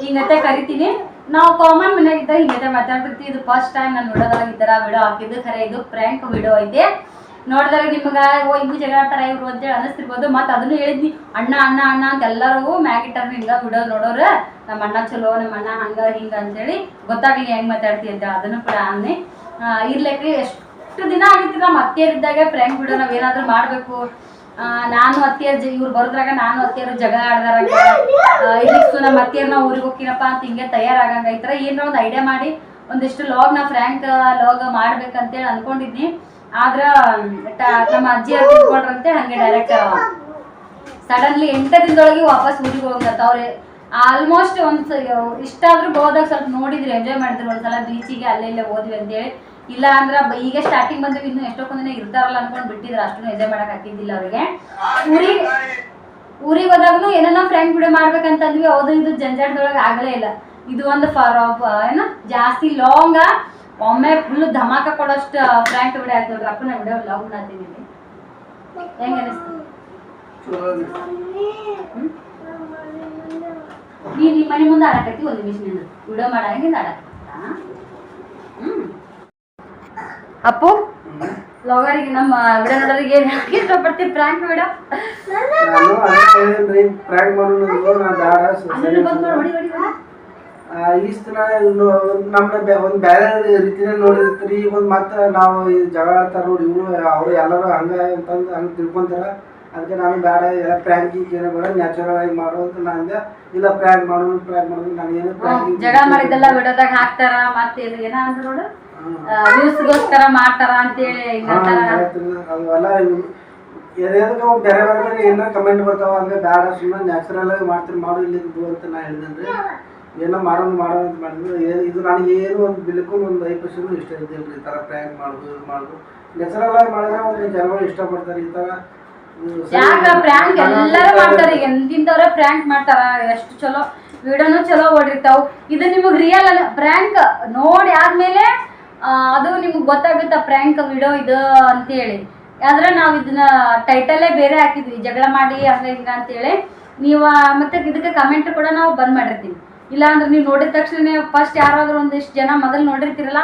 ಹಿಂಗತ್ತೆ ಕರಿತೀನಿ ನಾವು ಕಾಮನ್ ಮನ್ಯಾಗ ಇದ್ದಾಗ ಹಿಂಗತ್ತೆ ಮಾತಾಡ್ತಿರ್ತೀವಿ ಇದು ಫಸ್ಟ್ ಟೈಮ್ ನಾನು ವಿಡಿಯೋದೊಳಗೆ ಈ ತರ ವಿಡಿಯೋ ಹಾಕಿದ್ದು ಖರೆ ಇದು ಪ್ರ್ಯಾಂಕ್ ವಿಡಿಯೋ ಐತೆ ನೋಡಿದಾಗ ನಿಮ್ಗ ಹಿಂಗ್ ಜಗಳ ಆಡ್ತಾರ ಇವ್ರು ಅಂತೇಳಿ ಅನಿಸ್ತಿರ್ಬೋದು ಮತ್ತೆ ಅದನ್ನು ಹೇಳಿದ್ನಿ ಅಣ್ಣ ಅಣ್ಣ ಅಣ್ಣ ಅಂತ ಎಲ್ಲರೂ ಮ್ಯಾಗಿಟ್ಟಾರ ಹಿಂಗ ವಿಡಿಯೋ ನೋಡೋರು ನಮ್ಮ ಅಣ್ಣ ಚಲೋ ನಮ್ಮ ಅಣ್ಣ ಹಂಗ ಹಿಂಗ ಅಂತೇಳಿ ಗೊತ್ತಾಗ್ಲಿ ಹೆಂಗ್ ಮಾತಾಡ್ತಿ ಅಂತ ಅದನ್ನು ಕೂಡ ಅನ್ನಿ ಇರ್ಲಿಕ್ಕೆ ಎಷ್ಟು ದಿನ ಆಗಿತ್ತು ನಮ್ಮ ಅತ್ತಿಯರಿದ್ದಾಗ ಪ್ರ್ಯಾಂಕ್ ವಿಡಿಯೋ ನಾವ್ ಏನಾದ್ರು ಮಾಡ್ಬೇಕು ನಾನು ಅತ್ತಿಯರ್ ಇವ್ರು ಬರೋದ್ರಾಗ ನಾನು ಅತ್ತಿಯರು ಜಗಳ ಆಡ್ದಾರಂಗ ಇಲ್ಲಿಷ್ಟು ನಮ್ಮ ಅತ್ತಿಯರ್ನ ಊರಿಗೆ ಹೋಗ್ತೀನಪ್ಪ ಅಂತ ಹಿಂಗೆ ತಯಾರಾಗಂಗ ಈ ತರ ಏನಾರ ಒಂದು ಐಡಿಯಾ ಮಾಡಿ ಒಂದಿಷ್ಟು ಲಾಗ್ ನಾ ಫ್ರ್ಯಾಂಕ್ ಲಾಗ್ ಮಾಡ್ಬೇಕಂತೇಳಿ ಅನ್ಕೊಂಡಿದ್ನಿ ಆದ್ರ ನಮ್ಮ ಅಜ್ಜಿ ಅವ್ರು ತಿಳ್ಕೊಂಡ್ರಂತೆ ಹಂಗೆ ಡೈರೆಕ್ಟ್ ಸಡನ್ಲಿ 8 ದಿನದೊಳಗೆ ವಾಪಸ್ ಊರಿಗೆ ಹೋಗತ್ತ ಅವ್ರೆ ಆಲ್ಮೋಸ್ಟ್ ಇಷ್ಟ ಆದ್ರೂ ಹೋದಾಗ ಸ್ವಲ್ಪ ನೋಡಿದ್ರಿ ಎಂಜಾಯ್ ಮಾಡಿದ್ರು ಒಂದ್ಸಲ ಬೀಚಿಗೆ ಅಲ್ಲೇ ಇಲ್ಲೇ ಹೋದ್ವಿ ಅಂತೇಳಿ ಇಲ್ಲ ಅಂದ್ರ ಈಗ ಸ್ಟಾರ್ಟಿಂಗ್ ಬಂದ್ವಿ ಇನ್ನು ಎಷ್ಟೊಂದಿನ ಇರ್ತಾರಲ್ಲ ಅನ್ಕೊಂಡ್ ಬಿಟ್ಟಿದ್ರು ಅಷ್ಟು ಎಂಜಾಯ್ ಮಾಡಕ್ ಹಾಕಿದ್ದಿಲ್ಲ ಅವ್ರಿಗೆ ಊರಿಗೆ ಹೋದಾಗನು ಏನಾರ ಫ್ರ್ಯಾಂಕ್ ವಿಡಿಯೋ ಮಾಡ್ಬೇಕಂತಂದ್ವಿ ಹೌದು ಇದು ಜಂಜಾಟದೊಳಗೆ ಆಗಲೇ ಇಲ್ಲ ಇದು ಒಂದು ಏನ ಜಾಸ್ತಿ ಲಾಂಗ್ ಒಮ್ಮೆ ಫುಲ್ ಧಮಾಕ ಕೊಡೋಷ್ಟು ಫ್ರ್ಯಾಂಕ್ ವಿಡಿಯೋ ಆಯ್ತು ನೋಡ್ರಿ ಅಪ್ಪನ ವಿಡಿಯೋ ಲಾಗ್ ಮಾಡ್ತೀನಿ ಹೆಂಗ ಅನಿಸ್ತು ನೀ ನಿಮ್ಮ ಮನೆ ಮುಂದೆ ಆಡಕತ್ತಿ ಒಂದು ನಿಮಿಷ ನೀನು ವಿಡಿಯೋ ಮಾಡಂಗಿಂದ ಆಡಕತ್ತ ಅಪ್ಪು ಲಾಗರಿಗೆ ನಮ್ಮ ವಿಡಿಯೋ ನೋಡೋರಿಗೆ ಏನು ಇಷ್ಟಪಡ್ತೀವಿ ಪ್ರ್ಯಾಂಕ್ ವಿಡಿಯೋ ಇಷ್ಟ ನಮ್ಮನ್ನ ಒಂದು ಬೇರೆ ರೀತಿನ ನೋಡಿರ್ತೀರಿ ಒಂದು ಮತ್ತೆ ನಾವು ಜಗಳ ಆಡ್ತಾರ ನೋಡಿ ಇವರು ಅವರು ಎಲ್ಲರೂ ಅಂತಂದು ಹಂಗೆ ತಿಳ್ಕೊಂತಾರ ಅದಕ್ಕೆ ನಾನು ಬೇಡ ಎಲ್ಲ ಪ್ರ್ಯಾಂಕಿಂಗ್ ಏನೋ ಬೇಡ ನ್ಯಾಚುರಲ್ ಆಗಿ ಮಾಡು ಅಂತ ನಾನು ಅಂದೆ ಇಲ್ಲ ಪ್ರ್ಯಾಂಕ್ ಮಾಡೋದು ನಾನು ಏನು ಪ್ರ್ಯಾಂಕಿಂಗ್ ಜಗಳ ಮಾಡಿದ್ದೆಲ್ಲ ವಿಡಿಯೋದಾಗ ಹಾಕ್ತಾರ ಮತ್ತೆ ಏನ ಅಂತ ನೋಡು ವ್ಯೂಸ್ಗೋಸ್ಕರ ಮಾಡ್ತಾರ ಅಂತೇಳಿ ಅವೆಲ್ಲ ಎದಕ್ಕೆ ಬೇರೆ ಬೇರೆ ಏನೋ ಕಮೆಂಟ್ ಬರ್ತಾವ ಅಂದ್ರೆ ಬೇಡ ಸುಮ್ಮನೆ ನ್ಯಾಚುರಲ್ ಆಗಿ ಮಾಡ್ತೀನಿ ಮಾಡು ಇಲ್ಲಿದ್ದು ಅಂತ ನಾ ಹೇಳಿದ್ರೆ ಏನೋ ಮಾಡೋದು ಅಂತ ಮಾಡಿದ್ರು ಇದು ನನಗೆ ಏನು ಒಂದು ಬಿಲ್ಕುಲ್ ಒಂದು 5% ಇಷ್ಟ ಇದ್ದಿಲ್ಲ ಈ ಥರ ಪ್ರ್ಯಾಂಕ್ ಮಾಡೋದು ನ್ಯಾಚುರಲ್ ಆಗಿ ಮಾಡಿದ್ರೆ ಒಂದು ಜನಗಳು ಇಷ್ಟಪಡ್ತಾರೆ ಈ ಥರ ಪ್ರ್ಯಾಂಕ್ ಎಲ್ಲರೂ ಮಾಡ್ತಾರೆ ಎಂತಿಂತವ್ರೆ ಪ್ರ್ಯಾಂಕ್ ಮಾಡ್ತಾರ ಎಷ್ಟು ಚಲೋ ವಿಡಿಯೋನು ಚಲೋ ಓಡಿರ್ತಾವ ಇದು ನಿಮಗ್ ರಿಯಲ್ ಅಲ್ಲ ಪ್ರ್ಯಾಂಕ್ ನೋಡಿ ಆದ್ಮೇಲೆ ಅದು ನಿಮ್ಗೆ ಗೊತ್ತಾಗುತ್ತಾ ಪ್ರ್ಯಾಂಕ್ ವಿಡಿಯೋ ಇದು ಅಂತೇಳಿ ಆದ್ರೆ ನಾವು ಇದನ್ನ ಟೈಟಲ್ಲೇ ಬೇರೆ ಹಾಕಿದ್ವಿ ಜಗಳ ಮಾಡಿ ಹಂಗ ಹಿಂಗ ಅಂತೇಳಿ ನೀವು ಮತ್ತೆ ಇದಕ್ಕೆ ಕಮೆಂಟ್ ಕೂಡ ನಾವು ಬಂದ್ ಮಾಡಿರ್ತೀವಿ ಇಲ್ಲ ಅಂದ್ರೆ ನೀವು ನೋಡಿದ ತಕ್ಷಣ ಫಸ್ಟ್ ಯಾರಾದ್ರೂ ಒಂದಿಷ್ಟು ಜನ ಮೊದಲು ನೋಡಿರ್ತೀರಲ್ಲ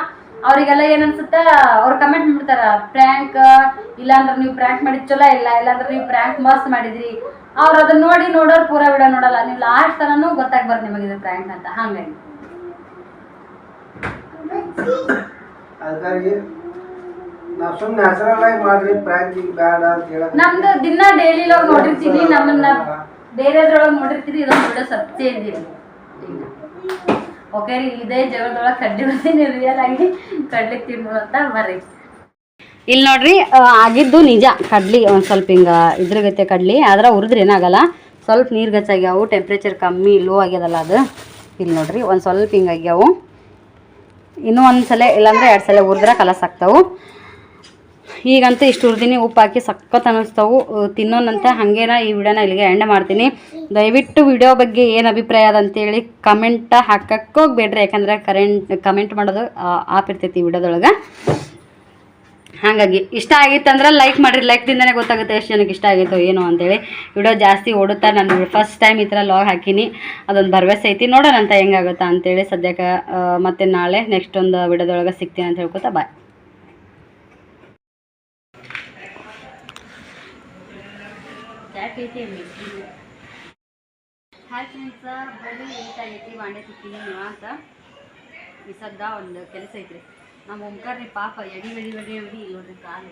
ಅವ್ರಿಗೆಲ್ಲ ಏನನ್ಸುತ್ತ ಅವ್ರು ಕಮೆಂಟ್ ಮಾಡ್ತಾರ ಪ್ರ್ಯಾಂಕ್ ಇಲ್ಲಾಂದ್ರೆ ನೀವು ಪ್ರ್ಯಾಂಕ್ ಮಾಡಿದ್ ಚಲೋ ಇಲ್ಲಾಂದ್ರೆ ನೀವು ಪ್ರ್ಯಾಂಕ್ ಮಸ್ತ್ ಮಾಡಿದ್ರಿ ಅವ್ರು ಅದನ್ನ ನೋಡೋರು ಪೂರಾ ವಿಡಿಯೋ ನೋಡಲ್ಲ ನೀವು ಲಾಸ್ಟ್ ತನೂ ಗೊತ್ತಾಗ್ಬಾರ್ದು ನಿಮಗೆ ಇದು ಪ್ರ್ಯಾಂಕ್ ಅಂತ ಹಂಗಾಗಿ ಅದಕ್ಕಾಗಿ ನಾವು ಸುಮ್ಮನೆ ನ್ಯಾಚುರಲ್ ಆಗಿ ಮಾಡ್ರಿ ಪ್ರ್ಯಾಂಕಿಂಗ್ ಬೇಡ ಅಂತ ಹೇಳೋದು ನಮ್ದು ದಿನ ಡೈಲಿ ಲಾಗ್ ನೋಡಿರ್ತೀವಿ ನಮ್ಮನ್ನ ಬೇರೆದ್ರೊಳಗೆ ನೋಡಿರ್ತೀವಿ ಇದೊಂದು ವಿಡಿಯೋ ಸ್ವಲ್ಪ ಚೇಂಜ್ ಇದೆ ಓಕೆ ರೀ ಇದೇ ಜಗದೊಳಗೆ ಕಡ್ಲಿ ಬರ್ತೀನಿ ರಿಯಲ್ ಆಗಿ ಕಡ್ಲಿ ತಿನ್ನು ಅಂತ ಬರ್ರಿ ಇಲ್ಲಿ ನೋಡ್ರಿ ಆಗಿದ್ದು ನಿಜ ಕಡ್ಲಿ ಒಂದು ಸ್ವಲ್ಪ ಹಿಂಗೆ ಇದ್ರಗತ್ತೆ ಕಡ್ಲಿ ಆದ್ರೆ ಹುರಿದ್ರೆ ಏನಾಗಲ್ಲ ಸ್ವಲ್ಪ ನೀರು ಗಚ್ಚಾಗ್ಯಾವು ಟೆಂಪ್ರೇಚರ್ ಕಮ್ಮಿ ಲೋ ಆಗ್ಯದಲ್ಲ ಅದು ಇಲ್ಲಿ ನೋಡ್ರಿ ಒಂದು ಸ್ವಲ್ಪ ಹಿಂಗಾಗ್ಯಾವು ಇನ್ನೂ ಒಂದು ಸಲ ಇಲ್ಲಾಂದ್ರೆ 2 ಸಲ ಹುರಿದ್ರೆ ಕಲಸ್ ಆಗ್ತಾವು ಈಗಂತೂ ಇಷ್ಟು ಹುರಿದಿನಿ ಉಪ್ಪು ಹಾಕಿ ಸಖತ್ ಅನ್ನಿಸ್ತಾವು ತಿನ್ನೋನಂತ ಹಾಗೇನ ಈ ವಿಡಿಯೋನ ಇಲ್ಲಿಗೆ ಎಂಡ್ ಮಾಡ್ತೀನಿ ದಯವಿಟ್ಟು ವಿಡಿಯೋ ಬಗ್ಗೆ ಏನು ಅಭಿಪ್ರಾಯ ಅದ ಅಂತೇಳಿ ಕಮೆಂಟ್ ಹಾಕಕ್ಕೆ ಹೋಗ್ಬೇಡ್ರಿ ಯಾಕಂದ್ರೆ ಕಮೆಂಟ್ ಮಾಡೋದು ಆಪ್ ಇರ್ತೈತಿ ವಿಡಿಯೋದೊಳಗೆ ಹಾಗಾಗಿ ಇಷ್ಟ ಆಗಿತ್ತಂದ್ರೆ ಲೈಕ್ ಮಾಡಿರಿ ಲೈಕ್ದಿಂದನೇ ಗೊತ್ತಾಗುತ್ತೆ ಎಷ್ಟು ಜನಕ್ಕೆ ಇಷ್ಟ ಆಗಿತ್ತು ಏನು ಅಂತೇಳಿ ವಿಡಿಯೋ ಜಾಸ್ತಿ ಓಡುತ್ತಾ ನಾನು ಫಸ್ಟ್ ಟೈಮ್ ಈ ಥರ ಲಾಗ್ ಹಾಕೀನಿ ಅದೊಂದು ಭರವಸೆ ಐತಿ ನೋಡೋಣ ಅಂತ ಹೆಂಗಾಗುತ್ತಾ ಅಂತೇಳಿ ಸದ್ಯಕ್ಕೆ ಮತ್ತೆ ನಾಳೆ ನೆಕ್ಸ್ಟ್ ಒಂದು ವಿಡಿಯೋದೊಳಗೆ ಸಿಗ್ತೀನಿ ಅಂತ ಹೇಳ್ಕೊತಾ ಬಾಯ್ ಹಾಯ್ ಫ್ರೆಂಡ್ಸ ಬರೀ ಲೇಟ್ ಆಗೈತಿ ಬಾಂಡೆ ತಿಕ್ತೀನಿ ಅಂತ ಈ ಸದ್ದ ಒಂದು ಕೆಲಸ ಐತ್ರಿ ನಮ್ಮ ಓಂಕಾರ್ರಿ ಪಾಪ ಎಡಿ ನೋಡ್ರಿ ಕಾಲು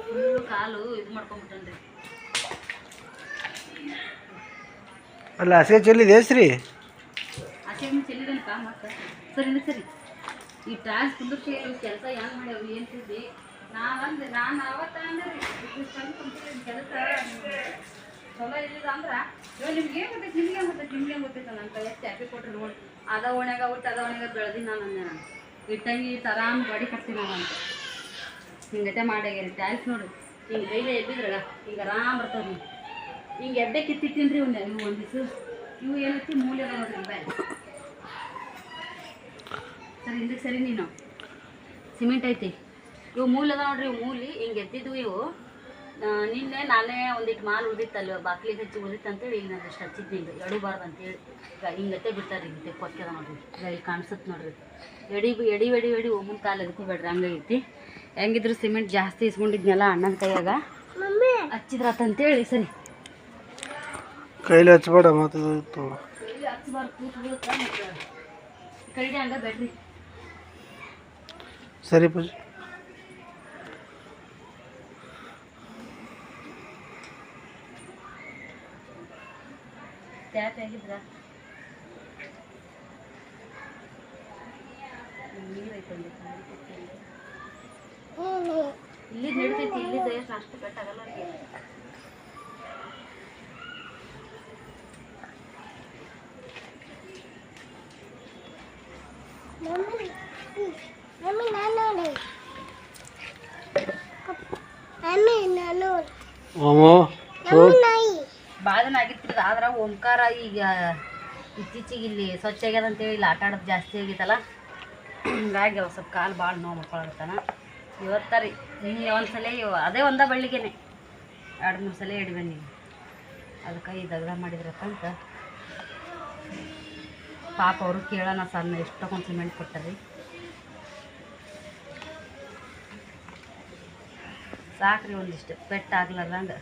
ಫುಲ್ಲು ಕಾಲು ಇದು ಮಾಡ್ಕೊಂಬಿಟ್ಟನ್ರಿ. ಅಲ್ಲ ಹಸಿ ಚೆಲ್ಲಿದೆ ಹೆಸ್ರಿ ಹಸಿ ಚೆಲ್ಲಿದನಪ್ಪ ಮತ್ತೆ ಸರಿ ಸರಿ ಈ ಟ್ಯಾಕ್ಸ್ ಕುಂದಿರ್ಸಿ ಕೆಲಸ ಹೆಂಗೆ ಮಾಡ್ಯಾವ ಏನು ತಿದ್ದಿ ನಾನು ಅವತ್ತ ಅಂದ್ರೆ ಕೆಲಸ ಚಲೋ ಇಲ್ಲಿದ ಅಂದ್ರೆ ಇವಾಗ ನಿಮ್ಗೆ ಏನು ಗೊತ್ತೈತೆ ನಿಮ್ಗೆ ಗೊತ್ತೈತೆ ನನ್ನ ಕೈ ಚಾಪಿ ಕೊಟ್ರಿ ನೋಡಿ ಅದ ಓಣ್ಯಾಗ ಊಟ ಅದ ಓಣ್ಯಾಗ ಬೆಳೆದಿ ನಾನು ಇಟ್ಟಂಗಿ ತರಾಮ್ ಗಾಡಿ ಕಟ್ತೀನಿ ನಾನು ಅಂತ ಹಿಂಗತೆ ಮಾಡ್ಯಾಗ್ಯಾರಿ ಟ್ಯಾಲ್ಸ್ ನೋಡ್ರಿ ಹಿಂಗೆ ಡೈಲಿ ಎಬ್ಬಿದ್ರಾಗ ಹಿಂಗೆ ಆರಾಮ್ ಬರ್ತದೆ ನೀವು ಹಿಂಗೆ ಎಬ್ಬೆ ಕಿತ್ತಿಟ್ಟಿನ್ರಿ ಇವು ಒಂದು ದಿವ್ಸ ಇವು ಏನೈತಿ ಮೂಲೆ ಅದ ನೋಡ್ರಿ ಬಾಯ್ ಸರಿ ಹಿಂದಕ್ಕೆ ಸರಿ ನೀನು ಸಿಮೆಂಟ್ ಐತಿ ಇವು ಮೂಲೆ ಅದ ನೋಡ್ರಿ ಇವು ಮೂಲಿ ಹಿಂಗೆ ಎದ್ದಿದ್ವು ಇವು ನಿನ್ನೆ ನಾನೇ ಒಂದಿಟ್ಟು ಮಾಲ್ ಉಳಿದಿತ್ತಲ್ಲ ಬಾಕ್ಲಿಗೆ ಹಚ್ಚಿ ಉಳಿದಿತ್ತು ಅಂತೇಳಿ ಈಗ ನಾನು ಅಷ್ಟು ಹಚ್ಚಿದ್ನಿಲ್ಲ ಎಡಬಾರ್ದು ಅಂತೇಳಿ ಈಗ ಹಿಂಗತ್ತೆ ಬಿಡ್ತಾರೆ ಈಗ ತೆಕ್ಕೊತ್ಕೆದ ನೋಡ್ರಿ ಈಗ ಇಲ್ಲಿ ಕಾಣಿಸುತ್ತೆ ನೋಡ್ರಿ ಎಡಿ ಒಮ್ಮನ ಕಾಲು ಅದಕ್ಕೂ ಬೇಡ್ರಿ ಹಂಗೈತಿ ಹೆಂಗಿದ್ರು ಸಿಮೆಂಟ್ ಜಾಸ್ತಿ ಇಸ್ಕೊಂಡಿದ್ನೆಲ್ಲ ಅಣ್ಣನ ಕೈಯಾಗ ಹಚ್ಚಿದ್ರಾತಂತೇಳಿ ಸರಿ ಕೈಲಿ ಹಚ್ಬೇಡ ಮತ್ತೆ ಹಚ್ಬಾರ್ದು ಕೂತು ಬೀಳುತ್ತಾ ಮತ್ತು ಕೈಗೆ ಹಂಗ ಬೇಡ್ರಿ ಸರಿ ಪೂಜೆ ಟ್ಯಾಪ್ ಆಗಿದ್ರ ನೀರೈತಂడి ಇಲ್ಲಿ ನಡಿತೈತಿ ಇಲ್ಲಿ ಎಷ್ಟು ಅಷ್ಟು ಕಟ್ಟಾಗಲ್ಲ ಅವ್ರಿಗೆ ಭಾಳ ಜನ ಆಗಿರ್ತಿಲ್ಲ ಆದ್ರೆ ಓಂಕಾರ ಈಗ ಇತ್ತೀಚೆಗೆ ಇಲ್ಲಿ ಸ್ವಚ್ಛ ಆಗ್ಯದ ಅಂತೇಳಿ ಇಲ್ಲಿ ಆಟ ಆಡೋದು ಜಾಸ್ತಿ ಆಗಿತ್ತಲ್ಲ ಹಿಂಗಾಗಿ ಅವ ಸ್ವಲ್ಪ ಕಾಲು ಭಾಳ ನೋವು ಮಾಡ್ಕೊಳತ್ತಾನ ಇವತ್ತರಿ ನೀವು ಒಂದ್ಸಲ ಅದೇ ಒಂದ ಬಳ್ಳಿಗೆನೆ 2-3 ಸಲ ಹಿಡಿವೆ ನೀವು ಅದಕ್ಕೆ ಈ ದಗ್ದ ಮಾಡಿದ್ರಕ್ಕಂತ ಪಾಪ ಅವರು ಕೇಳೋಣ ಸಣ್ಣ ಎಷ್ಟೊಂದು ಸಿಮೆಂಟ್ ಕೊಟ್ಟರಿ ಸಾಕ್ರಿ ಒಂದಿಷ್ಟು ಪೆಟ್ಟು ಆಗ್ಲಾರ್ದಂಗೆ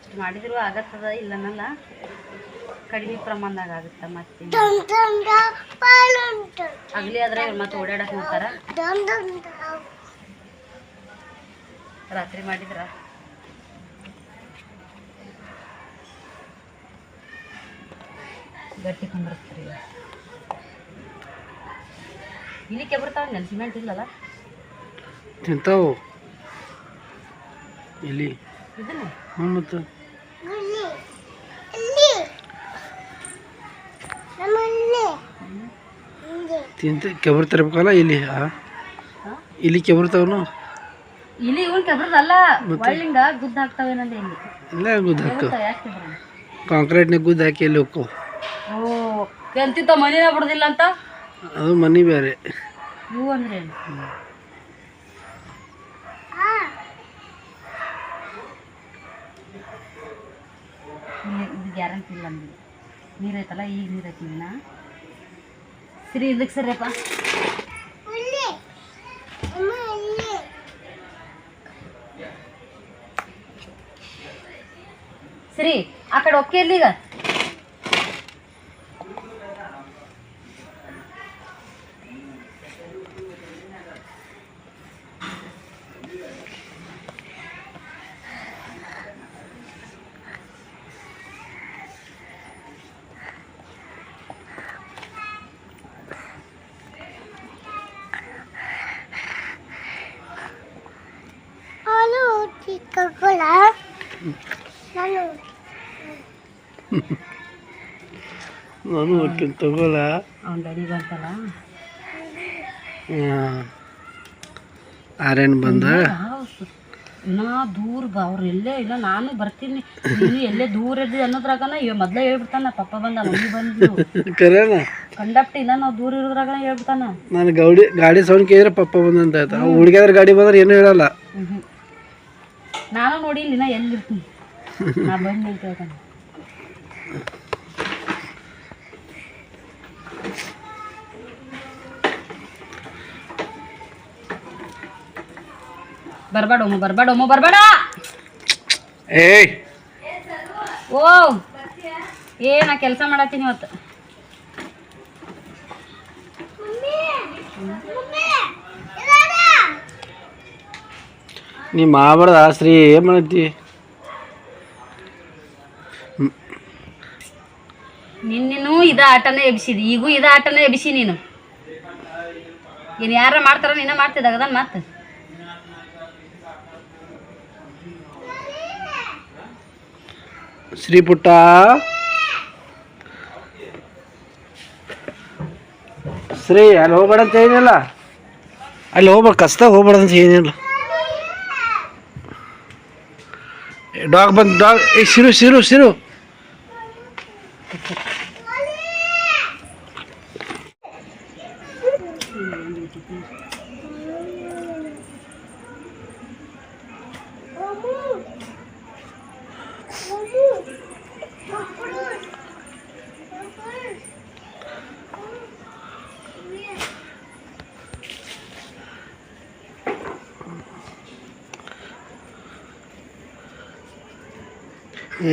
ಇಷ್ಟು ಮಾಡಿದ್ರು ಆಗತ್ತದ ಇಲ್ಲನಲ್ಲ ಕಡಿಮೆ ಪ್ರಮಾಣದಾಗ ಆಗುತ್ತೆ ಮತ್ತೆ ಆಗಲಿ ಆದ್ರೆ ಮತ್ತೆ ಓಡಾಡಕ್ಕೆ ಹೋಗ್ತಾರ ರಾತ್ರಿ ಮಾಡಿದ್ರ ಗಟ್ಟಿ ಕುಂದಿರ್ತೀರಿ ಇಲ್ಲಿಕ್ಕೆ ಬರ್ತಾವ ಸಿಮೆಂಟ್ ಇಲ್ಲಲ್ಲ ತಿಂತಾವು ಇಲ್ಲಿ ಇದನ್ನ ಹ್ಞೂ ಮತ್ತು ತಿಂತ ಕೆಬರ್ ತರಬೇಕಲ್ಲ ಇಲ್ಲಿ ಇಲ್ಲಿ ಕೆಬರ್ತಾವನು ಇಲ್ಲಿ ಇವನ್ ಕೆಬ್ರದಲ್ಲ ಒಳ್ಳಿಂಗ ಗುದ್ದು ಹಾಕ್ತಾವೇನಂದ್ರೆ ಇಲ್ಲಿ ಇಲ್ಲ ಗುದ್ದು ಹಾಕ್ತಾವ ಯಾಕೆ ಕಾಂಕ್ರೀಟ್ನಾಗ ಗುದ್ದು ಹಾಕಿ ಎಲ್ಲಿ ಹೋಕ್ಕವು ಓ ಎಂತಿತ್ತ ಮನಿನ ಬಿಡೋದಿಲ್ಲ ಅಂತ ಅದು ಮನಿ ಬೇರೆ ಇವು ಅಂದ್ರೆ ಏನು ಇದು ಗ್ಯಾರಂಟಿ ಇಲ್ಲ ನಮಗೆ ನೀರೈತಲ್ಲ ಈಗ ನೀರೈತಿ ನೀನ ಸರಿ ಇದಕ್ಕೆ ಸರಿಯಪ್ಪ ಸರಿ ಆ ಕಡೆ ಒಕ್ಕೆ ಇರ್ಲಿ ಈಗ ನಾನು ಹೋಗ್ತೀನಿ ತಗೋಲ್ಲ ಅವ್ನ ಡ್ಯಾಡಿ ಬಂತಲ್ಲ ಆರೇನು ಬಂದ ಇನ್ನೂ ದೂರ ಅವ್ರು ಎಲ್ಲೇ ಇಲ್ಲ ನಾನು ಬರ್ತೀನಿ ನೀನು ಎಲ್ಲೇ ದೂರ ಇದ್ದಿ ಅನ್ನೋದ್ರಾಗನ ಮೊದಲೇ ಹೇಳ್ಬಿಡ್ತಾನ ಪಪ್ಪ ಬಂದ ಮಮ್ಮಿ ಬಂದು ಕರೇನ ಕಂಡಕ್ಟ್ ಇಲ್ಲ ನಾವು ದೂರ ಇರೋದ್ರಾಗನ ಹೇಳ್ಬಿಡ್ತಾನ ನಾನು ಗಾಡಿ ಸೌಂಡ್ ಕೇಳಿದ್ರೆ ಪಪ್ಪ ಬಂದಂತ ಆಯ್ತು ಹುಡುಗಿಯಾದ್ರ ಗಾಡಿ ಬಂದ್ರೆ ಏನೂ ಹೇಳಲ್ಲ ನಾನು ನೋಡಿ ಇಲ್ಲಿ ನಾ ಎಲ್ಲಿರ್ತೀನಿ ನಾ ಬಂದು ಅಂತ ಹೇಳ್ತಾನೆ ಬರ್ಬೇಡ ಏಯ್ ಓ ನಾ ಕೆಲಸ ಮಾಡತ್ತೀನಿ ಇವತ್ತು ನೀ ಮಾಡಬಾರ್ದ ಶ್ರೀ ಏನು ಮಾಡತ್ತಿ ನಿನ್ನೂ ಇದ ಆಟನೇ ಎಬ್ಸಿದಿ ಈಗೂ ಇದ ಆಟನೇ ಎಬ್ಸಿ ನೀನು ಏನು ಯಾರ ಮಾಡ್ತಾರ ನೀನ ಮಾಡ್ತಿದ್ದಾಗ ಮತ್ತೆ ಶ್ರೀ ಪುಟ್ಟ ಶ್ರೀ ಅಲ್ಲಿ ಹೋಗ್ಬೇಡ ಅಂತ ಏನಿಲ್ಲ ಅಲ್ಲಿ ಹೋಗ್ಬೇಡ ಕಸ್ದಾಗ ಹೋಗ್ಬೇಡ ಅಂತ ಏನಿಲ್ಲ ಡಾಗ್ ಬಂದು ಡಾಗ್ ಏ ಸಿರು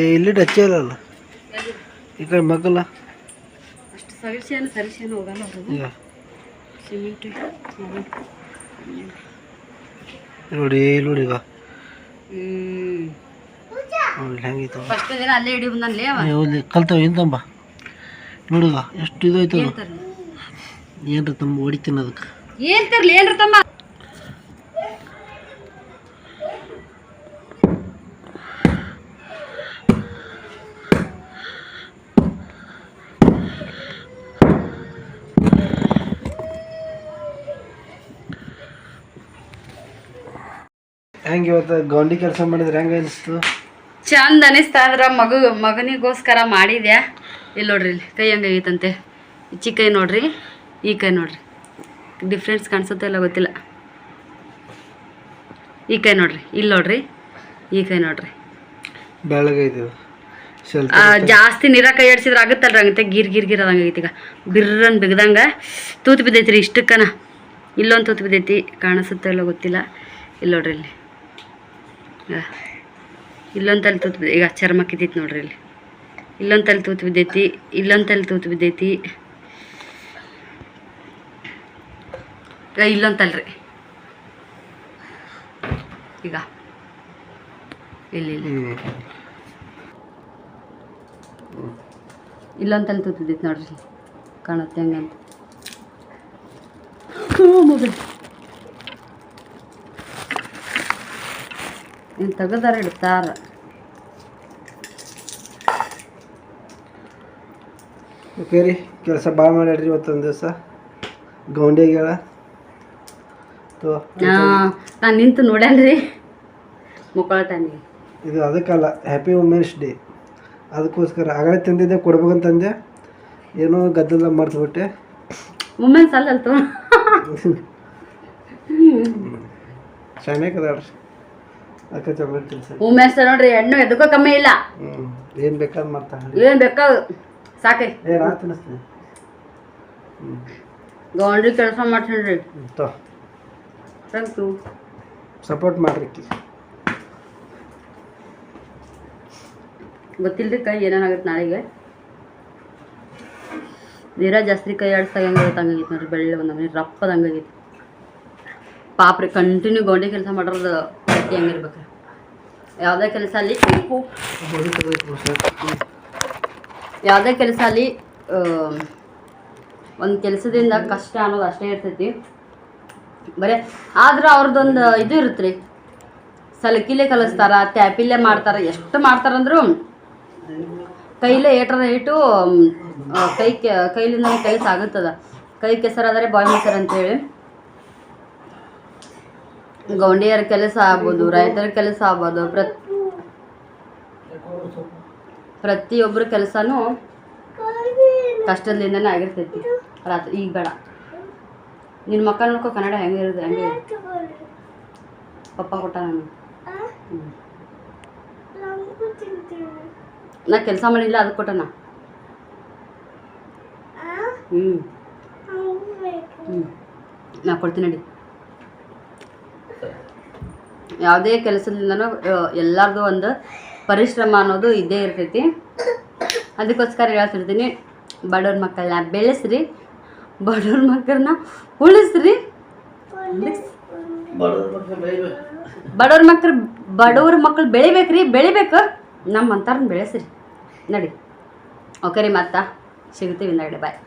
ಇಲ್ಲಿ ಟಚ್ ಇಲ್ಲಲ್ಲ ಈ ಕಡೆ ಮಗಲ್ಲ ಅಷ್ಟು ಸರಿಸೇನು ಹೋಗಲ್ಲ ಈಗ ಸಿಮೆಂಟ್ ನೋಡಿ ಈಗ ನೋಡಿ ಹೆಂಗಿತ್ತು ಫಸ್ಟ್ ದಿನ ಅಲ್ಲೇ ಹಿಡಿ ಬಂದಲ್ಲಿ ಕಲ್ತಾವ ಎಂತಂಬ ನೋಡುಗ ಎಷ್ಟು ಇದೈತದ ಏನ್ರ ತಮ್ಮ ಹೊಡಿತೀನಿ ಅದಕ್ಕೆ ಏನ್ ತರ್ಲಿ ಏನ್ರ ತಮ್ಮ ಹೆಂಗೆ ಇವತ್ತು ಗೌಂಡಿ ಕೆಲಸ ಮಾಡಿದ್ರೆ ಹೆಂಗೆ ಅನಿಸ್ತು ಚಂದ ಅನಿಸ್ತಾ ಅಂದ್ರ ಮಗನಿಗೋಸ್ಕರ ಮಾಡಿದ್ಯಾ ಇಲ್ಲಿ ನೋಡ್ರಿ ಇಲ್ಲಿ ಕೈ ಹಂಗಾಗೈತಂತೆ ಈ ಕೈ ನೋಡ್ರಿ ಈ ಕೈ ನೋಡ್ರಿ ಡಿಫ್ರೆನ್ಸ್ ಕಾಣಿಸುತ್ತೆ ಇಲ್ಲ ಗೊತ್ತಿಲ್ಲ ಈ ಕೈ ನೋಡ್ರಿ ಇಲ್ಲಿ ನೋಡ್ರಿ ಈ ಕೈ ನೋಡ್ರಿ ಬೆಳಗೈತಿ ಜಾಸ್ತಿ ನೀರ ಕೈ ಆಡ್ಸಿದ್ರೆ ಆಗುತ್ತಲ್ರಿ ಹಂಗತ್ತೆ ಗಿರ್ ಅದಂಗೈತಿ ಈಗ ಬಿರ್ರನ್ ಬಿಗ್ದಂಗ ತೂತು ಬಿದ್ದೈತಿ ರೀ ಇಷ್ಟಕ್ಕನ ಇಲ್ಲೊಂದು ತೂತು ಬಿದ್ದೈತಿ ಕಾಣಿಸುತ್ತೆ ಇಲ್ಲ ಗೊತ್ತಿಲ್ಲ ಇಲ್ಲಿ ನೋಡ್ರಿ ಇಲ್ಲಿ ಇಲ್ಲೊಂದು ತಲೆ ತೂತು ಬಿದ್ದೈತಿ ಈಗ ಚರ್ಮ ಕಿತ್ತೈತಿ ನೋಡ್ರಿ ಇಲ್ಲಿ ಇಲ್ಲೊಂದು ತಲೆ ತೂತು ಬಿದ್ದೈತಿ ಇಲ್ಲೊಂದು ತಲೆ ತೂತು ಬಿದ್ದೈತಿ ಇಲ್ಲೊಂದು ತಲ್ರಿ ಈಗ ಇಲ್ಲಿ ಇಲ್ಲೊಂದು ತಲೆ ತೂತು ಬಿದ್ದೈತಿ ನೋಡ್ರಿ ಕಾಣುತ್ತೆ ಹಂಗಂತ ಇನ್ನು ತೆಗದಾರ ಇಡ್ತಾರ ಓಕೆ ರೀ ಕೆಲಸ ಭಾಳ ಮಾಡ್ಯಾಡ್ರಿ ಇವತ್ತೊಂದು ದಿವಸ ಗೌಂಡಿಗೆಳ ನಾನು ನಿಂತು ನೋಡ್ಯಾನ್ರಿ ಮುಕ್ಕಳ ಟೈಮಿಗೆ ಇದು ಅದಕ್ಕಲ್ಲ ಹ್ಯಾಪಿ ವುಮೆನ್ಸ್ ಡೇ ಅದಕ್ಕೋಸ್ಕರ ಆಗಲೇ ತಂದಿದ್ದೆ ಕೊಡ್ಬೇಕಂತಂದೆ ಏನೋ ಗದ್ದಲ ಮಾಡ್ಸ್ಬಿಟ್ಟೆ ವುಮೆನ್ಸ್ ಅಲ್ಲಲ್ತು ಚೆನ್ನಾಗದಾಳ್ರಿ ಅದಕ್ಕೆ ಚಾಕ್ಲೇಟ್ ತಿನ್ಸ ವುಮೆನ್ಸ್ ನೋಡ್ರಿ ಹೆಣ್ಣು ಎದಕ್ಕೂ ಕಮ್ಮಿ ಇಲ್ಲ ಏನು ಬೇಕಾದ್ರೆ ಮಾಡ್ತಾಳೆ ಏನು ಬೇಕಾ ಸಾಕೈ ನಾ ತಿನ್ನಿಸ್ತೀನಿ ಗೌಂಡ್ರಿ ಕೆಲಸ ಮಾಡ್ತೀನಿ ಥ್ಯಾಂಕ್ ಯು ಸಪೋರ್ಟ್ ಮಾಡ್ರಿ ಗೊತ್ತಿಲ್ರಿ ಕೈ ಏನೇನಾಗುತ್ತೆ ನಾಳೆಗೆ ನೀರ ಜಾಸ್ತಿ ಕೈ ಆಡಿಸ್ದಾಗ ಹೆಂಗಾಗುತ್ತೆ ಹಂಗಾಗಿತ್ತು ನೋಡ್ರಿ ಬೆಳ್ಳೆ ಒಂದು ನಮಗೆ ರಪ್ಪದ ಹಂಗಾಗಿತ್ತು ಪಾಪ್ರಿ ಕಂಟಿನ್ಯೂ ಗೌಂಡಿ ಕೆಲಸ ಮಾಡೋದು ಗಟ್ಟಿ ಹಂಗಿರ್ಬೇಕು ಯಾವುದೇ ಕೆಲಸ ಅಲ್ಲಿ ಒಂದು ಕೆಲಸದಿಂದ ಕಷ್ಟ ಅನ್ನೋದು ಅಷ್ಟೇ ಇರ್ತೈತಿ ಬರೀ ಆದ್ರೆ ಅವ್ರದ್ದೊಂದು ಇದು ಇರುತ್ತೆ ರೀ ಸಲಕಿಲೆ ಕಲಿಸ್ತಾರ ಟ್ಯಾಪಿಲ್ಲೇ ಮಾಡ್ತಾರೆ ಎಷ್ಟು ಮಾಡ್ತಾರಂದ್ರು ಕೈಲೇ ಏಟ್ರ ಇಟ್ಟು ಕೈಲಿಂದ ಕೆಲಸ ಆಗುತ್ತದ ಕೈ ಕೆಸರಾದರೆ ಬಾಯ್ ಮೊಸರು ಅಂತೇಳಿ ಗೌಂಡಿಯರ ಕೆಲಸ ಆಗ್ಬೋದು ರೈತರ ಕೆಲಸ ಆಗ್ಬೋದು ಪ್ರತಿಯೊಬ್ಬರ ಕೆಲಸನೂ ಕಷ್ಟದಿಂದನೇ ಆಗಿರ್ತೈತಿ ರಾತ್ರಿ ಈಗ ಬೇಡ ನಿನ್ನ ಮಕ್ಕಳು ನೋಡ್ಕೊ ಕನ್ನಡ ಹೆಂಗೆ ಇರುತ್ತೆ ಹೆಂಗೆ ಪಪ್ಪ ಕೊಟ್ಟ ನಾನು ನಾ ಕೆಲಸ ಮಾಡಿಲ್ಲ ಅದಕ್ಕೆ ಕೊಟ್ಟನ ನಾ ಕೊಡ್ತೀನಿ ನಡಿ ಯಾವುದೇ ಕೆಲಸದಿಂದನೂ ಎಲ್ಲರದು ಒಂದು ಪರಿಶ್ರಮ ಅನ್ನೋದು ಇದ್ದೇ ಇರ್ತೈತಿ ಅದಕ್ಕೋಸ್ಕರ ಹೇಳ್ತಿರ್ತೀನಿ ಬಡವ್ರ ಮಕ್ಕಳನ್ನ ಬೆಳೆಸ್ರಿ ಬಡವ್ರ ಮಕ್ಕಳನ್ನ ಉಳಿಸ್ರಿ ಬಡವ್ರ ಮಕ್ಳು ಬೆಳಿಬೇಕ್ರಿ, ಬೆಳಿಬೇಕು. ನಮ್ಮ ಅಂತಾರನ್ನ ಬೆಳೆಸ್ರಿ. ನಡಿ. ಓಕೆ ರೀ, ಮತ್ತೆ ಸಿಗ್ತೀವಿ. ನಡಿ, ಬಾಯ್.